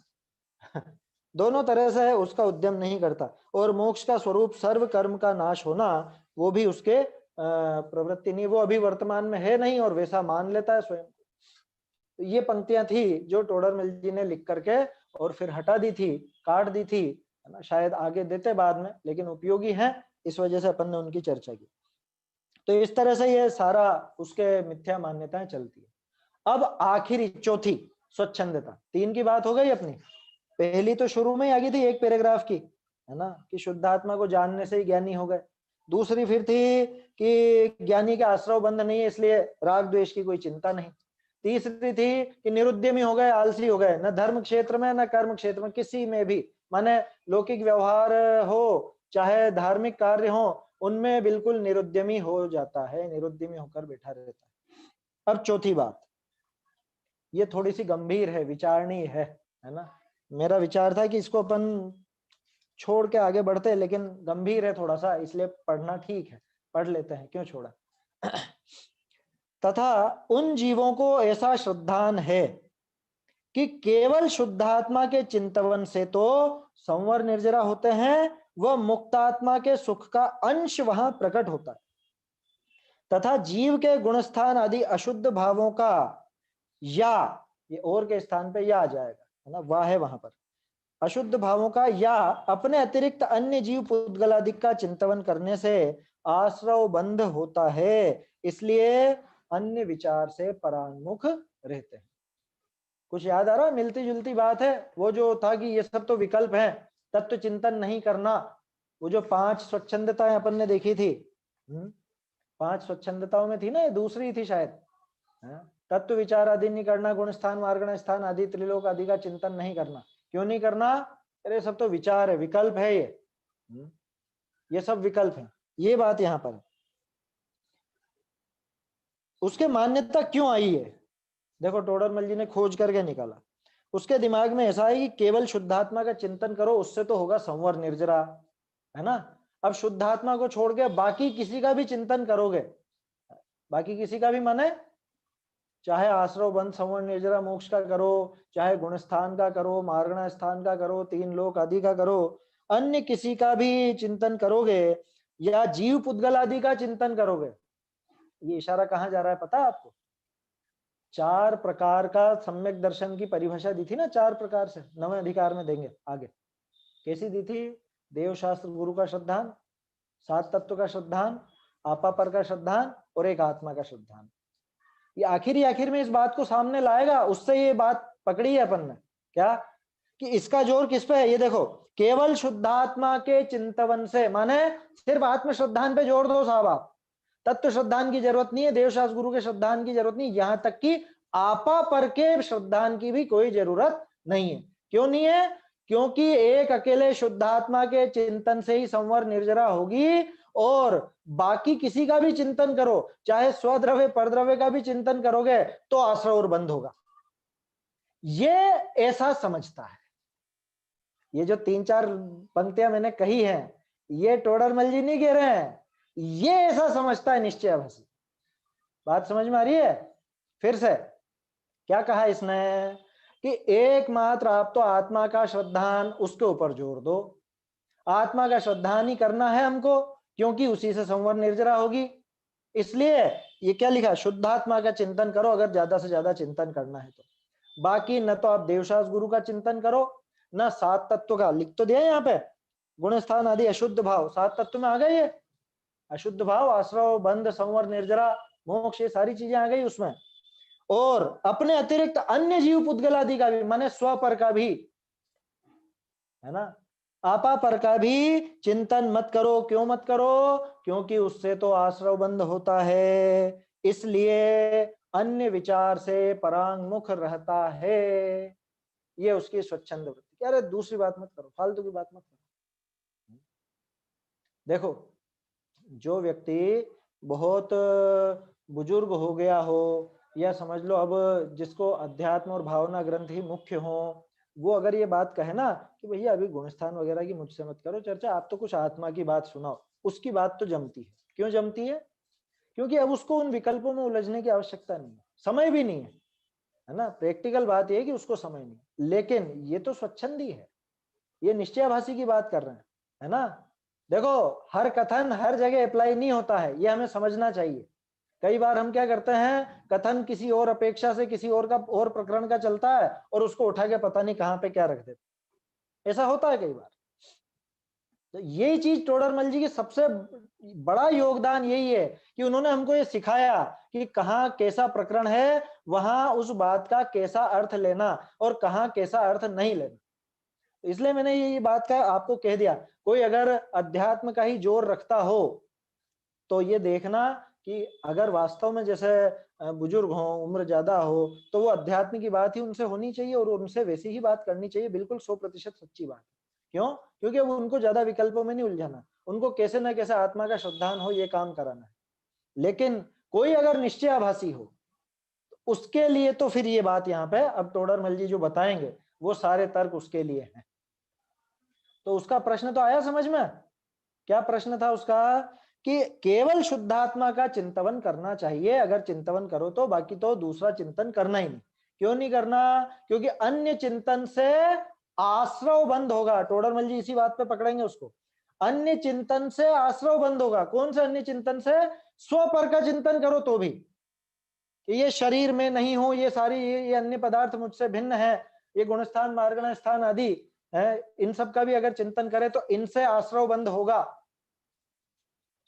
दोनों तरह से है, उसका उद्यम नहीं करता। और मोक्ष का स्वरूप सर्व कर्म का नाश होना, वो भी उसके प्रवृत्ति नहीं, वो अभी वर्तमान में है नहीं और वैसा मान लेता है स्वयं। तो ये पंक्तियां थी जो टोडरमल जी ने लिख करके और फिर हटा दी थी, काट दी थी, है ना। शायद आगे देते बाद में, लेकिन उपयोगी है, इस वजह से अपन ने उनकी चर्चा की। तो इस तरह से ये सारा उसके मिथ्या मान्यताएं चलती है। अब आखिरी चौथी स्वच्छंदता, तीन की बात हो गई अपनी। पहली तो शुरू में ही आ गई थी एक पैराग्राफ की, है ना, कि शुद्धात्मा को जानने से ही ज्ञानी हो गए। दूसरी फिर थी कि ज्ञानी के आश्रव बंध नहीं है, इसलिए राग द्वेष की कोई चिंता नहीं। तीसरी थी कि निरुद्यमी हो गए, आलसी हो गए, न धर्म क्षेत्र में न कर्म क्षेत्र में, किसी में भी, माने लौकिक व्यवहार हो चाहे धार्मिक कार्य हो, उनमें बिल्कुल निरुद्यमी हो जाता है, निरुद्यमी होकर बैठा रहता है। अब चौथी बात, ये थोड़ी सी गंभीर है, विचारणीय है ना। मेरा विचार था कि इसको अपन छोड़ के आगे बढ़ते, लेकिन गंभीर है थोड़ा सा, इसलिए पढ़ना ठीक है, पढ़ लेते हैं, क्यों छोड़ा। तथा उन जीवों को ऐसा श्रद्धान है कि केवल शुद्धात्मा के चिंतन से तो संवर निर्जरा होते हैं, वह मुक्तात्मा के सुख का अंश वहां प्रकट होता है, तथा जीव के गुणस्थान आदि अशुद्ध भावों का या, ये और के स्थान पे या आ जाएगा, है ना, वाह है वहां पर, अशुद्ध भावों का या अपने अतिरिक्त अन्य जीव पुद्गलादिक का चिंतन करने से आश्रव बंध होता है, इसलिए अन्य विचार से परांगमुख रहते हैं। कुछ याद आ रहा है? मिलती जुलती बात है। वो जो था कि ये सब तो विकल्प है, तत्व चिंतन नहीं करना, वो जो 5 स्वच्छंदताएं अपन ने देखी थी, 5 स्वच्छंदताओं में थी ना, ये दूसरी थी शायद, तत्व विचार आदि नहीं करना, गुण स्थान मार्गण स्थान आदि त्रिलोक आदि का चिंतन नहीं करना। क्यों नहीं करना? अरे सब तो विचार है, विकल्प है ये सब विकल्प है, ये बात यहां पर। उसके मान्यता क्यों आई है, देखो टोडरमल जी ने खोज करके निकाला। उसके दिमाग में ऐसा है कि केवल शुद्धात्मा का चिंतन करो, उससे तो होगा संवर निर्जरा, है ना। अब शुद्धात्मा को छोड़ के बाकी किसी का भी चिंतन करोगे, बाकी किसी का भी माने, चाहे आश्रव बंध संवर निर्जरा मोक्ष का करो, चाहे गुणस्थान का करो, मार्गण स्थान का करो, 3 लोक आदि का करो, अन्य किसी का भी चिंतन करोगे या जीव पुद्गल आदि का चिंतन करोगे, ये इशारा कहां जा रहा है पता है आपको? 4 प्रकार का सम्यक दर्शन की परिभाषा दी थी ना, 4 प्रकार से, 9वें अधिकार में देंगे आगे। कैसी दी थी? देव शास्त्र गुरु का श्रद्धान, 7 तत्व का श्रद्धान, आपा पर का श्रद्धान और एक आत्मा का श्रद्धान। ये आखिर में इस बात को सामने लाएगा, उससे ये बात पकड़ी है अपन ने, क्या कि इसका जोर किस पे है? ये देखो, केवल शुद्धात्मा के चिंतन से, माने सिर्फ आत्म श्रद्धान पे जोर दो साहब आप, तत्व श्रद्धान की जरूरत नहीं है, देवशास्त्र गुरु के श्रद्धान की जरूरत नहीं, यहां तक कि आपा पर के श्रद्धान की भी कोई जरूरत नहीं है। क्यों नहीं है? क्योंकि एक अकेले शुद्धात्मा के चिंतन से ही संवर निर्जरा होगी, और बाकी किसी का भी चिंतन करो, चाहे स्वद्रव्य परद्रव्य का भी चिंतन करोगे तो आश्रव और बंद होगा। ये ऐसा समझता है। ये जो 3-4 पंक्तियां मैंने कही हैं, ये टोडरमल जी नहीं कह रहे हैं, ये ऐसा समझता है निश्चय भाषी। बात समझ में आ रही है? फिर से क्या कहा इसने कि एकमात्र आप तो आत्मा का श्रद्धान, उसके ऊपर जोर दो, आत्मा का श्रद्धान ही करना है हमको, क्योंकि उसी से संवर निर्जरा होगी। इसलिए ये क्या लिखा, शुद्धात्मा का चिंतन करो अगर ज्यादा से ज्यादा चिंतन करना है तो। बाकी न तो आप देवशास्त्र गुरु का चिंतन करो, न 7 तत्व का, लिख तो दिया यहाँ पे, गुण स्थान आदि अशुद्ध भाव 7 तत्व में आ गए, ये अशुद्ध भाव, आश्रव बंध संवर निर्जरा मोक्ष, ये सारी चीजें आ गई उसमें। और अपने अतिरिक्त अन्य जीव पुद्गल आदि का भी, माने स्व पर का भी, है ना, आपा पर का भी चिंतन मत करो। क्यों मत करो? क्योंकि उससे तो आश्रव बंध होता है, इसलिए अन्य विचार से परांगमुख रहता है। ये उसकी स्वच्छंद वृत्ति। अरे दूसरी बात मत करो, फालतू की बात मत करो। देखो, जो व्यक्ति बहुत बुजुर्ग हो गया हो, या समझ लो अब जिसको अध्यात्म और भावना ग्रंथ ही मुख्य हो, वो अगर ये बात कहे ना कि भैया अभी गुणस्थान वगैरह की मुझसे मत करो चर्चा, आप तो कुछ आत्मा की बात सुनाओ, उसकी बात तो जमती है। क्यों जमती है? क्योंकि अब उसको उन विकल्पों में उलझने की आवश्यकता नहीं है, समय भी नहीं है ना। प्रैक्टिकल बात यह है कि उसको समय नहीं, लेकिन ये तो स्वच्छंदी है, ये निश्चयाभासी की बात कर रहे हैं, है ना। देखो, हर कथन हर जगह अप्लाई नहीं होता है, ये हमें समझना चाहिए। कई बार हम क्या करते हैं, कथन किसी और अपेक्षा से किसी और का और प्रकरण का चलता है और उसको उठा के पता नहीं कहां पे क्या रख देते, ऐसा होता है कई बार। तो यही चीज टोडरमल जी की सबसे बड़ा योगदान यही है कि उन्होंने हमको ये सिखाया कि कहाँ कैसा प्रकरण है, वहां उस बात का कैसा अर्थ लेना और कहाँ कैसा अर्थ नहीं लेना। इसलिए मैंने ये बात का आपको कह दिया, कोई अगर अध्यात्म का ही जोर रखता हो तो ये देखना कि अगर वास्तव में जैसे बुजुर्ग हो, उम्र ज्यादा हो, तो वो अध्यात्म की बात ही उनसे होनी चाहिए और उनसे वैसी ही बात करनी चाहिए, बिल्कुल 100% सच्ची बात। क्यों? क्योंकि अब उनको ज्यादा विकल्पों में नहीं उलझाना, उनको कैसे ना कैसे आत्मा का श्रद्धान हो ये काम कराना है। लेकिन कोई अगर निश्चयाभासी हो तो उसके लिए तो फिर ये बात यहाँ पे अब टोडरमल जी जो बताएंगे वो सारे तर्क उसके लिए हैं। तो उसका प्रश्न तो आया समझ में? क्या प्रश्न था उसका? कि केवल शुद्धात्मा का चिंतन करना चाहिए, अगर चिंतन करो तो, बाकी तो दूसरा चिंतन करना ही नहीं। क्यों नहीं करना? क्योंकि अन्य चिंतन से आश्रव बंद होगा। टोडरमल जी इसी बात पे पकड़ेंगे उसको। अन्य चिंतन से आश्रव बंद होगा। कौन से अन्य चिंतन से? स्वपर का चिंतन करो तो भी, कि ये शरीर में नहीं हो, ये सारी ये अन्य पदार्थ मुझसे भिन्न है, ये गुणस्थान मार्गण स्थान आदि है, इन सब का भी अगर चिंतन करे तो इनसे आश्रव बंद होगा।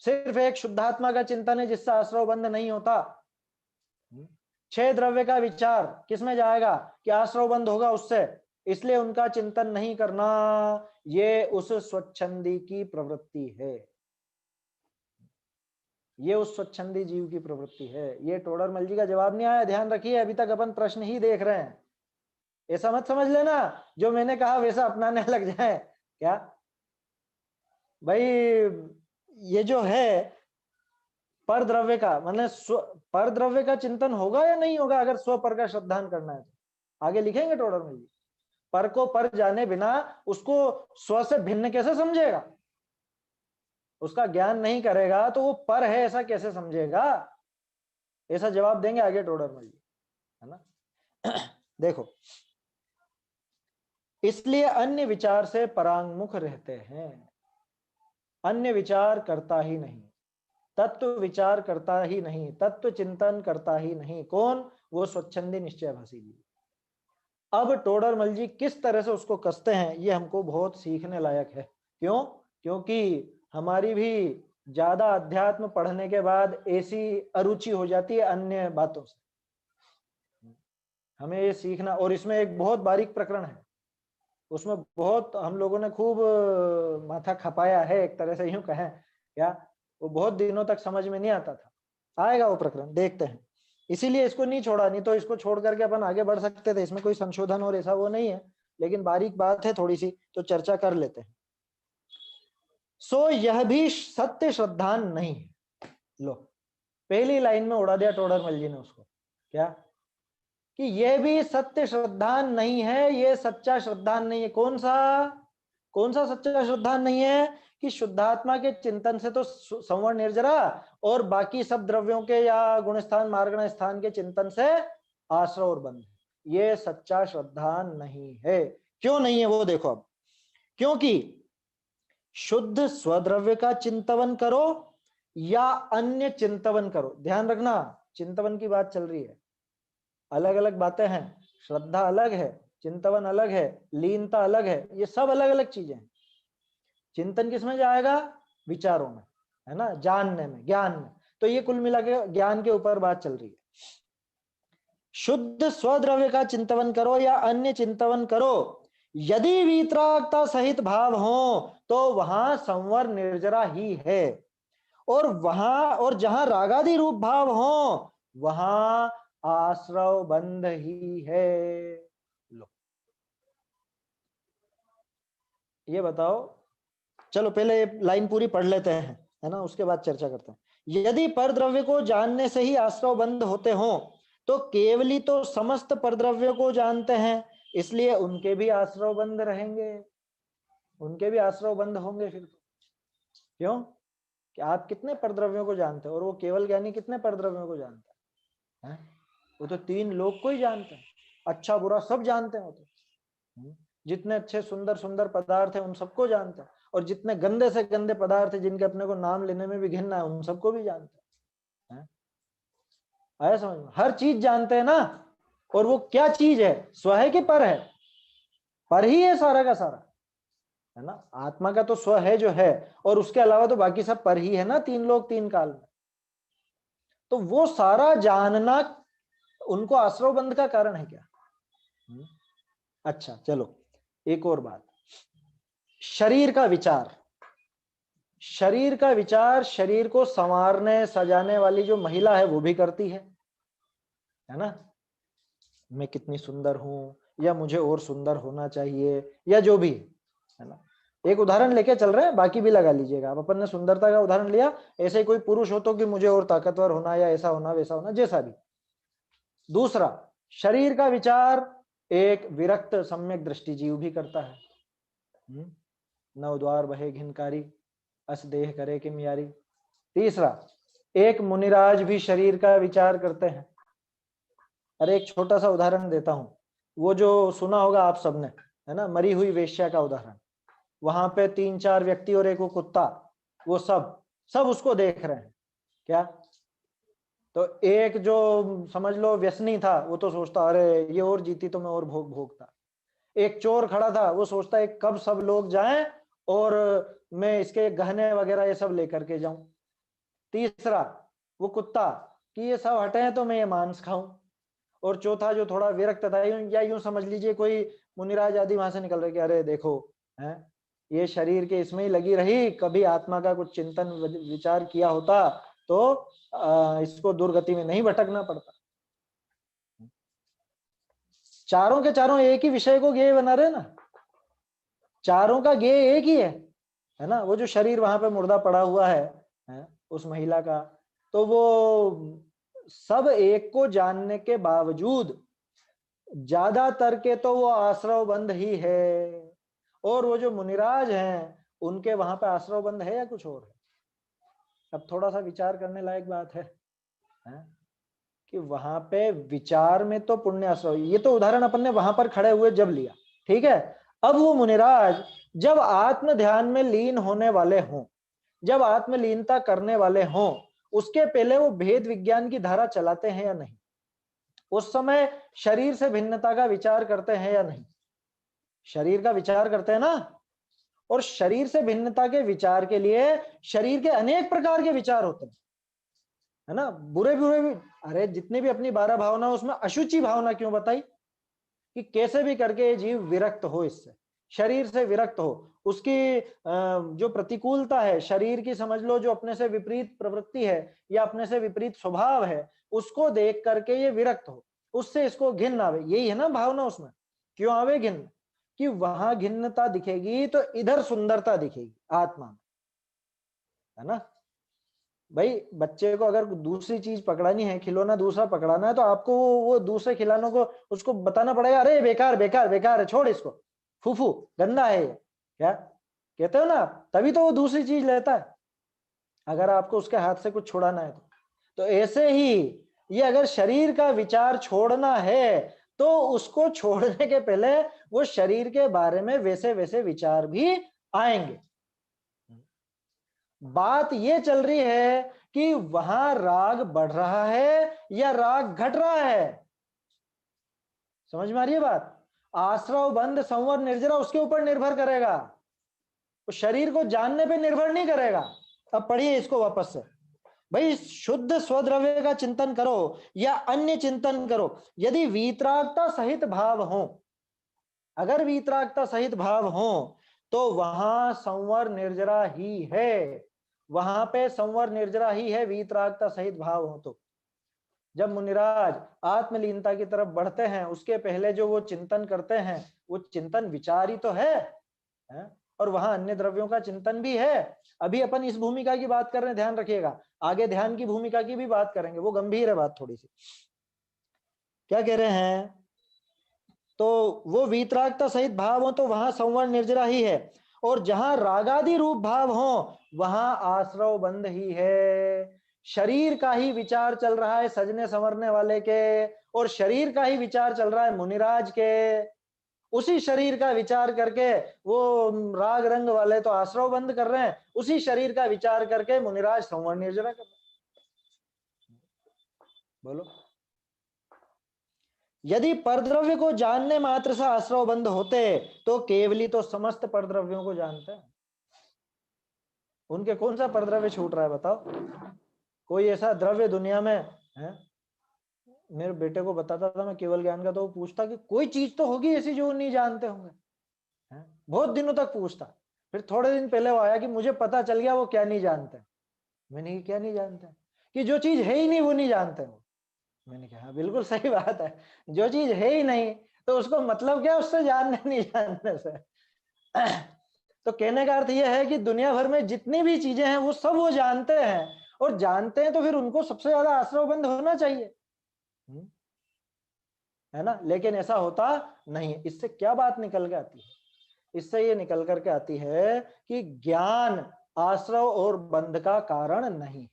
सिर्फ एक शुद्धात्मा का चिंतन है जिससे आश्रव बंद नहीं होता। 6 द्रव्य का विचार किसमें जाएगा कि आश्रव बंद होगा उससे, इसलिए उनका चिंतन नहीं करना, ये उस स्वच्छंदी की प्रवृत्ति है, ये उस स्वच्छंदी जीव की प्रवृत्ति है। ये टोडरमल जी का जवाब नहीं आया, ध्यान रखिए, अभी तक अपन प्रश्न ही देख रहे हैं। ऐसा मत समझ लेना जो मैंने कहा वैसा अपनाने लग जाए क्या भाई। ये जो है पर द्रव्य का मतलब पर द्रव्य का चिंतन होगा या नहीं होगा अगर स्व पर का श्रद्धान करना है तो? आगे लिखेंगे टोडरमल जी, पर को पर जाने बिना उसको स्व से भिन्न कैसे समझेगा, उसका ज्ञान नहीं करेगा तो वो पर है ऐसा कैसे समझेगा? ऐसा जवाब देंगे आगे टोडरमल जी, है ना। देखो, इसलिए अन्य विचार से परांगमुख रहते हैं, अन्य विचार करता ही नहीं, तत्व विचार करता ही नहीं, तत्व चिंतन करता ही नहीं। कौन? वो स्वच्छंदी निश्चयभासी जी। अब टोडरमल जी किस तरह से उसको कसते हैं ये हमको बहुत सीखने लायक है। क्यों? क्योंकि हमारी भी ज्यादा अध्यात्म पढ़ने के बाद ऐसी अरुचि हो जाती है अन्य बातों से, हमें ये सीखना। और इसमें एक बहुत बारीक प्रकरण है, उसमें बहुत हम लोगों ने खूब माथा खपाया है, एक तरह से यूं कहें क्या, वो बहुत दिनों तक समझ में नहीं आता था। आएगा वो प्रकरण, देखते हैं, इसीलिए इसको नहीं छोड़ा, नहीं तो इसको छोड़ करके अपन आगे बढ़ सकते थे, इसमें कोई संशोधन और ऐसा वो नहीं है, लेकिन बारीक बात है थोड़ी सी, तो चर्चा कर लेते हैं। सो यह भी सत्य श्रद्धान नहीं है। लो, पहली लाइन में उड़ा दिया टोडरमल जी ने उसको, क्या कि यह भी सत्य श्रद्धान नहीं है, ये सच्चा श्रद्धान नहीं है। कौन सा? कौन सा सच्चा श्रद्धान नहीं है? कि शुद्धात्मा के चिंतन से तो संवर निर्जरा और बाकी सब द्रव्यों के या गुणस्थान मार्गण स्थान के चिंतन से आश्रव और बंध, ये सच्चा श्रद्धान नहीं है। क्यों नहीं है वो देखो अब, क्योंकि शुद्ध स्वद्रव्य का चिंतन करो या अन्य चिंतन करो, ध्यान रखना चिंतन की बात चल रही है, अलग अलग बातें हैं, श्रद्धा अलग है, चिंतन अलग है, लीनता अलग है, ये सब अलग अलग चीजें हैं। चिंतन किसमें जाएगा? विचारों में, है ना, जानने में, ज्ञान में। तो ये कुल मिला के ज्ञान के ऊपर बात चल रही है। शुद्ध स्वद्रव्य का चिंतन करो या अन्य चिंतन करो, यदि वीतरागता सहित भाव हो तो वहां संवर निर्जरा ही है, और वहां और जहां रागादि रूप भाव हो वहां आश्रव बंध ही है। लो, ये बताओ, चलो पहले ये लाइन पूरी पढ़ लेते हैं, है ना, उसके बाद चर्चा करते हैं। यदि परद्रव्य को जानने से ही आश्रव बंद होते हो तो केवली तो समस्त परद्रव्यों को जानते हैं, इसलिए उनके भी आश्रव बंद रहेंगे, उनके भी आश्रव बंद होंगे फिर तो। क्यों? कि आप कितने परद्रव्यों को जानते हो, और वो केवल ज्ञानी कितने परद्रव्यों को जानता है? वो तो 3 लोक को ही जानते हैं, अच्छा बुरा सब जानते हैं वो तो। जितने अच्छे सुंदर सुंदर पदार्थ है उन सबको जानते हैं, और जितने गंदे से गंदे पदार्थ है जिनके अपने को नाम लेने में भी घिनना है उन सबको भी जानते हैं। आया समझ में? हर चीज जानते हैं ना। और वो क्या चीज है, स्व है कि पर है? पर ही है सारा का सारा, है ना। आत्मा का तो स्व है जो है, और उसके अलावा तो बाकी सब पर ही है ना, 3 लोक 3 काल में। तो वो सारा जानना उनको आश्रव बंध का कारण है क्या? अच्छा चलो, एक और बात, शरीर का विचार। शरीर का विचार शरीर को संवारने सजाने वाली जो महिला है वो भी करती है ना। मैं कितनी सुंदर हूं, या मुझे और सुंदर होना चाहिए, या जो भी है ना। एक उदाहरण लेके चल रहे हैं, बाकी भी लगा लीजिएगा आप। अपन ने सुंदरता का उदाहरण लिया, ऐसे ही कोई पुरुष हो तो कि मुझे और ताकतवर होना, या ऐसा होना वैसा होना, जैसा भी। दूसरा, शरीर का विचार एक विरक्त सम्यक दृष्टि जीव भी करता है। नव द्वार बहे घिनकारी, अस देह करे किम यारी। तीसरा, एक मुनिराज भी शरीर का विचार करते हैं। अरे एक छोटा सा उदाहरण देता हूं, वो जो सुना होगा आप सबने, है ना, मरी हुई वेश्या का उदाहरण। वहां पे 3-4 व्यक्ति और एक वो कुत्ता, वो सब सब उसको देख रहे हैं क्या। तो एक जो समझ लो व्यसनी था, वो तो सोचता अरे ये और जीती तो मैं और भोग भोगता। एक चोर खड़ा था, वो सोचता है कब सब लोग जाएं और मैं इसके गहने वगैरह ये सब लेकर के जाऊं। तीसरा, वो कुत्ता, कि ये सब हटे हैं तो मैं ये मांस खाऊं। और चौथा जो थोड़ा विरक्त था, या यूं समझ लीजिए कोई मुनिराज आदि वहां से निकल रहे कि अरे देखो, है ये शरीर के इसमें ही लगी रही, कभी आत्मा का कुछ चिंतन विचार किया होता तो इसको दुर्गति में नहीं भटकना पड़ता। चारों के चारों एक ही विषय को ज्ञेय बना रहे ना, चारों का ज्ञेय एक ही है ना। वो जो शरीर वहां पे मुर्दा पड़ा हुआ है उस महिला का, तो वो सब एक को जानने के बावजूद ज्यादातर के तो वो आश्रव बंध ही है। और वो जो मुनिराज हैं उनके वहां पे आश्रव बंध है या कुछ और है? अब थोड़ा सा विचार करने लायक बात है कि वहां पे विचार में तो पुण्य आश्रव, ये तो उदाहरण अपन ने वहां पर खड़े हुए जब लिया, ठीक है। अब वो मुनिराज जब आत्म ध्यान में लीन होने वाले हों, जब आत्मलीनता करने वाले हों, उसके पहले वो भेद विज्ञान की धारा चलाते हैं या नहीं? उस समय शरीर से भिन्नता का विचार करते हैं या नहीं? शरीर का विचार करते हैं ना। और शरीर से भिन्नता के विचार के लिए शरीर के अनेक प्रकार के विचार होते हैं, है ना, बुरे बुरे भी। अरे जितनी भी अपनी 12 भावना, उसमें अशुचि भावना क्यों बताई? कि कैसे भी करके ये जीव विरक्त हो, इससे शरीर से विरक्त हो, उसकी जो प्रतिकूलता है शरीर की, समझ लो जो अपने से विपरीत प्रवृत्ति है या अपने से विपरीत स्वभाव है, उसको देख करके ये विरक्त हो, उससे इसको घिन्न आवे। यही है ना भावना उसमें। क्यों आवे घिन्न? कि वहां घिन्नता दिखेगी तो इधर सुंदरता दिखेगी आत्मा में, है ना। भाई बच्चे को अगर दूसरी चीज पकड़ानी है, खिलौना दूसरा पकड़ाना है, तो आपको वो दूसरे खिलौनों को उसको बताना पड़ेगा, अरे बेकार बेकार बेकार है, छोड़ इसको, फूफू गंदा है ये, क्या कहते हो ना। तभी तो वो दूसरी चीज लेता है, अगर आपको उसके हाथ से कुछ छुड़ाना है तो ऐसे ही ये अगर शरीर का विचार छोड़ना है तो उसको छोड़ने के पहले वो शरीर के बारे में वैसे वैसे विचार भी आएंगे। बात ये चल रही है कि वहां राग बढ़ रहा है या राग घट रहा है। समझ में आ रही है बात? आश्रव बंध संवर निर्जरा उसके ऊपर निर्भर करेगा, तो शरीर को जानने पे निर्भर नहीं करेगा। अब पढ़िए इसको वापस से। भाई शुद्ध स्वद्रव्य का चिंतन करो या अन्य चिंतन करो, यदि वीतरागता सहित भाव हो, अगर वीतरागता सहित भाव हो तो वहां संवर निर्जरा ही है, वहां पे संवर निर्जरा ही है, वीतरागता सहित भाव हो तो। जब मुनिराज आत्मलीनता की तरफ बढ़ते हैं उसके पहले जो वो चिंतन करते हैं, वो चिंतन विचार ही तो है? और वहां अन्य द्रव्यों का चिंतन भी है। अभी अपन इस भूमिका की बात कर रहे हैं, ध्यान रखिएगा, आगे ध्यान की भूमिका की भी बात करेंगे, वो गंभीर है बात थोड़ी सी। क्या कह रहे हैं? तो वो वीतरागता सहित भाव हो तो वहां संवर निर्जरा ही है, और जहां रागादि रूप भाव हो वहां आश्रव बंध ही है। शरीर का ही विचार चल रहा है सजने संवरने वाले के, और शरीर का ही विचार चल रहा है मुनिराज के। उसी शरीर का विचार करके वो राग रंग वाले तो आश्रव बंद कर रहे हैं, उसी शरीर का विचार करके मुनिराज संवर निर्जरा कर रहे हैं। बोलो, यदि परद्रव्य को जानने मात्र से आश्रव बंद होते तो केवली तो समस्त परद्रव्यों को जानते हैं। उनके कौन सा परद्रव्य छूट रहा है बताओ? कोई ऐसा द्रव्य दुनिया में है? मेरे बेटे को बताता था मैं केवल ज्ञान का, तो वो पूछता कि कोई चीज तो होगी ऐसी जो नहीं जानते होंगे, है? बहुत दिनों तक पूछता। फिर थोड़े दिन पहले वो आया कि मुझे पता चल गया वो क्या नहीं जानते। मैंने क्या नहीं जानते? कि जो चीज है ही नहीं वो नहीं जानते हो। मैंने कहा बिल्कुल सही बात है, जो चीज है ही नहीं तो उसको मतलब क्या उससे जानने नहीं जानने से। तो कहने का अर्थ यह है कि दुनिया भर में जितनी भी चीजें हैं वो सब वो जानते हैं, और जानते हैं तो फिर उनको सबसे ज्यादा आश्रवबंद होना चाहिए, है ना? लेकिन ऐसा होता नहीं। इससे क्या बात निकल के आती है? इससे ये निकल करके आती है कि ज्ञान आश्रव और बंध का कारण नहीं है,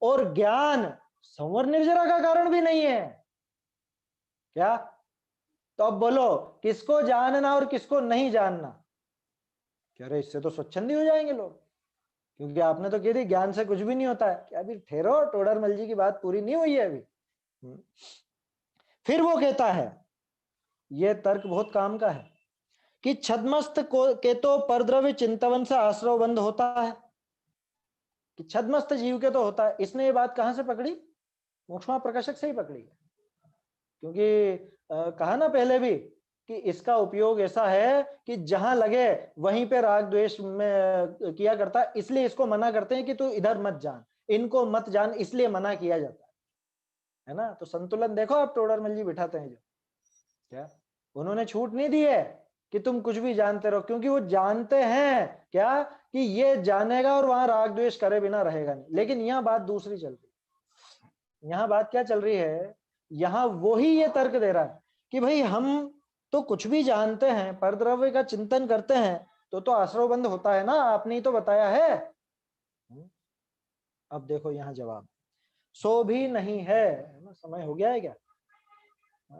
और ज्ञान संवर निर्जरा का कारण भी नहीं है। क्या? तो अब बोलो, किसको जानना और किसको नहीं जानना? कह रहे इससे तो स्वच्छंदी हो जाएंगे लोग, क्योंकि आपने तो कह दी ज्ञान से कुछ भी नहीं होता है। क्या? अभी ठहरो, टोडरमल जी की बात पूरी नहीं हुई है अभी। फिर वो कहता है, ये तर्क बहुत काम का है, कि छद्मस्त को के तो परद्रव्य चिंतवन से आश्रव बंद होता है, कि छद्मस्त जीव के तो होता है। इसने ये बात कहां से पकड़ी? मोक्षमा प्रकाशक से ही पकड़ी है। क्योंकि कहा ना पहले भी कि इसका उपयोग ऐसा है कि जहां लगे वहीं पे राग द्वेष में किया करता है, इसलिए इसको मना करते हैं कि तू इधर मत जान, इनको मत जान, इसलिए मना किया जाता है ना? तो संतुलन देखो आप टोडरमल जी बिठाते हैं जो, क्या उन्होंने छूट नहीं दी है कि तुम कुछ भी जानते रहो, क्योंकि वो जानते हैं क्या कि ये जानेगा और वहां राग द्वेष करे बिना रहेगा नहीं। लेकिन यहाँ बात दूसरी चल रही है। यहाँ बात क्या चल रही है? यहाँ वो ही ये तर्क दे रहा है कि भाई हम तो कुछ भी जानते हैं, परद्रव्य का चिंतन करते हैं, तो आश्रव बंद होता है ना, आपने ही तो बताया है। अब देखो यहाँ जवाब, सो भी नहीं है। समय हो गया है क्या?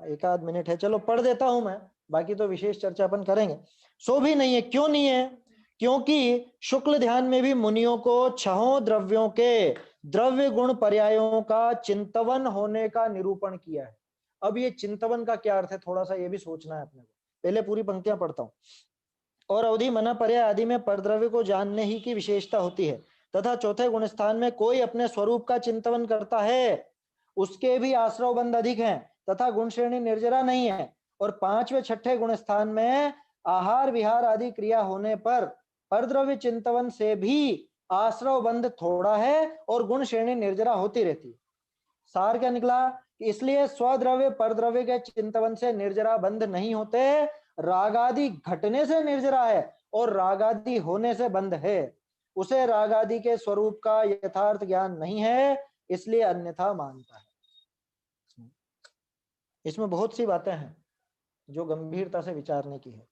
एक आध मिनट है, चलो पढ़ देता हूं मैं, बाकी तो विशेष चर्चा अपन करेंगे। सो भी नहीं है, क्यों नहीं है? क्योंकि शुक्ल ध्यान में भी मुनियों को छहों द्रव्यों के द्रव्य गुण पर्यायों का चिंतवन होने का निरूपण किया है। अब ये चिंतवन का क्या अर्थ है, थोड़ा सा ये भी सोचना है अपने को। पहले पूरी पंक्तियां पढ़ता हूं। और अवधि मना पर्याय आदि में परद्रव्य को जानने ही की विशेषता होती है, तथा चौथे गुण स्थान में कोई अपने स्वरूप का चिंतवन करता है, उसके भी आश्रव बंध अधिक हैं तथा गुण श्रेणी निर्जरा नहीं है। और पांचवें छठे गुण स्थान में आहार विहार आदि क्रिया होने पर परद्रव्य चिंतवन से भी आश्रव बंध थोड़ा है और गुण श्रेणी निर्जरा होती रहती है। सार क्या निकला? कि इसलिए स्वद्रव्य परद्रव्य के चिंतवन से निर्जरा बंध नहीं होते, रागादि घटने से निर्जरा है और रागादि होने से बंध है। उसे रागादि के स्वरूप का यथार्थ ज्ञान नहीं है, इसलिए अन्यथा मानता है। इसमें बहुत सी बातें हैं जो गंभीरता से विचारने की है।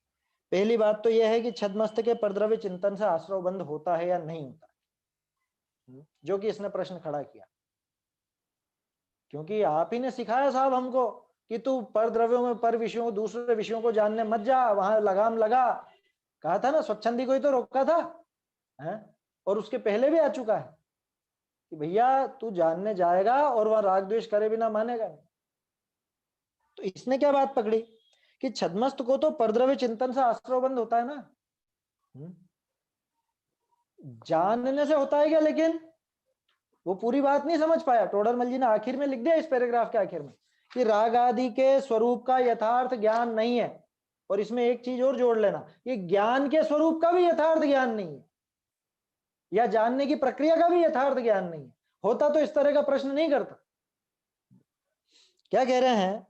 पहली बात तो यह है कि छद्मस्त के परद्रव्य चिंतन से आश्रव बंध होता है या नहीं होता, जो कि इसने प्रश्न खड़ा किया। क्योंकि आप ही ने सिखाया साहब हमको कि तू पर द्रव्यों में पर विषयों दूसरे विषयों को जानने मत जा, वहां लगाम लगा। कहा था ना, स्वच्छंदी को ही तो रोका था, है? और उसके पहले भी आ चुका है कि भैया तू जानने जाएगा और वहां राग द्वेष करे बिना मानेगा नहीं। तो इसने क्या बात पकड़ी कि छद्मस्त को तो परद्रव्य चिंतन से आश्रव बंद होता है ना, जानने से होता है क्या? लेकिन वो पूरी बात नहीं समझ पाया। टोडरमल जी ने आखिर में लिख दिया इस पैराग्राफ के आखिर में कि राग आदि के स्वरूप का यथार्थ ज्ञान नहीं है। और इसमें एक चीज और जोड़ लेना, कि ज्ञान के स्वरूप का भी यथार्थ ज्ञान नहीं है, या जानने की प्रक्रिया का भी यथार्थ ज्ञान नहीं है। होता तो इस तरह का प्रश्न नहीं करता। क्या कह रहे हैं?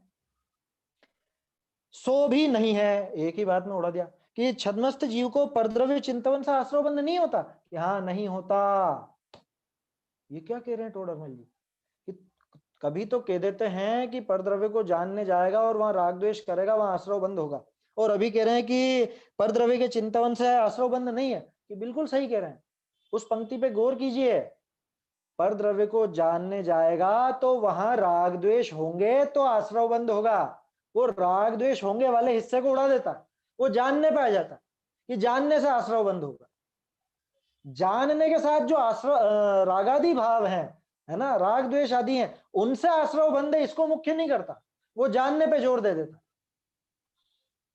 सो भी नहीं है, एक ही बात में उड़ा दिया कि छद्मस्त जीव को परद्रव्य चिंतवन से आश्रव बंध नहीं होता। हाँ, नहीं होता। ये क्या कह रहे हैं टोडरमल जी? कभी तो कह देते हैं कि परद्रव्य को जानने जाएगा और वहां राग द्वेष करेगा, वहां आश्रव बंद होगा, और अभी कह रहे हैं कि परद्रव्य के चिंतवन से आश्रव बंध नहीं है, ये बिल्कुल सही कह रहे हैं। उस पंक्ति पे गौर कीजिए, परद्रव्य को जानने जाएगा तो वहां राग द्वेष होंगे तो आश्रव बंध होगा। वो राग द्वेष होंगे वाले हिस्से को उड़ा देता, वो जानने पे आ जाता कि जानने से आश्रव बंध होगा। जानने के साथ जो आश्रव रागादि भाव है ना, राग द्वेष आदि हैं, उनसे आश्रव बंध इसको मुख्य नहीं करता, वो जानने पे जोर दे देता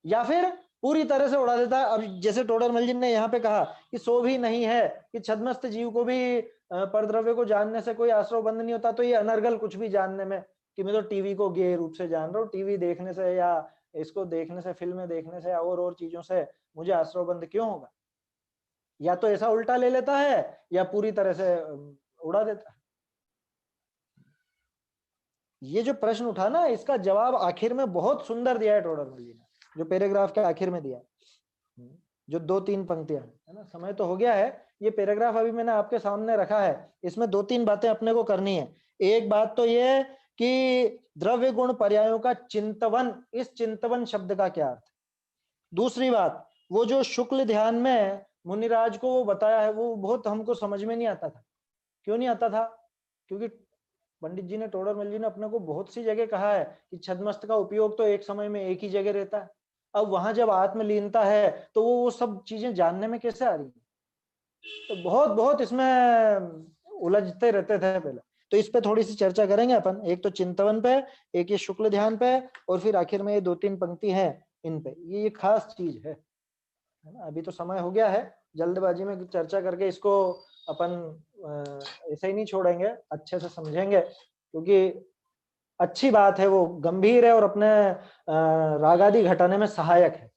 या फिर पूरी तरह से उड़ा देता है। अब जैसे टोडरमल जी ने यहाँ पे कहा कि सो भी नहीं है कि छद्मस्त जीव को भी परद्रव्य को जानने से कोई आश्रव बंध नहीं होता, तो ये अनर्गल कुछ भी जानने में कि मैं तो टीवी को गेय रूप से जान रहा हूँ, टीवी देखने से या इसको देखने से, फिल्में देखने से या और चीजों से मुझे आश्रव बंध क्यों होगा। या तो ऐसा उल्टा ले लेता है या पूरी तरह से उड़ा देता है। ये जो प्रश्न उठा ना, इसका जवाब आखिर में बहुत सुंदर दिया है टोडरमल जी ने, जो पैराग्राफ के आखिर में दिया, जो 2-3 पंक्तियां है ना। समय तो हो गया है, ये पैराग्राफ अभी मैंने आपके सामने रखा है, इसमें 2-3 बातें अपने को करनी है। एक बात तो ये कि द्रव्य गुण पर्यायों का चिंतवन, इस चिंतवन शब्द का क्या अर्थ। दूसरी बात, वो जो शुक्ल ध्यान में मुनिराज को वो बताया है, वो बहुत हमको समझ में नहीं आता था। क्यों नहीं आता था? क्योंकि पंडित जी ने, टोडरमल जी ने अपने को बहुत सी जगह कहा है कि छद्मस्त का उपयोग तो एक समय में एक ही जगह रहता है। अब वहां जब आत्मलीनता है तो वो सब चीजें जानने में कैसे आ रही है, तो बहुत बहुत इसमें उलझते रहते थे पहले। तो इस पे थोड़ी सी चर्चा करेंगे अपन, एक तो चिंतवन पे, एक ये शुक्ल ध्यान पे, और फिर आखिर में ये 2-3 पंक्ति है इन पे, ये खास चीज है ना। अभी तो समय हो गया है, जल्दबाजी में चर्चा करके इसको अपन ऐसे ही नहीं छोड़ेंगे, अच्छे से समझेंगे, क्योंकि अच्छी बात है, वो गंभीर है और अपने रागादि घटाने में सहायक है,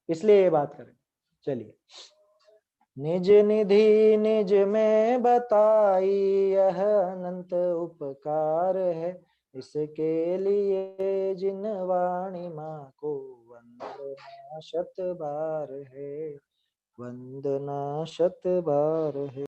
इसलिए ये बात करें। चलिए, निज निधि निज में बताई यह अनंत उपकार है, इसके लिए जिन वाणी माँ को वंदना शत बार है, वंदना शत बार है।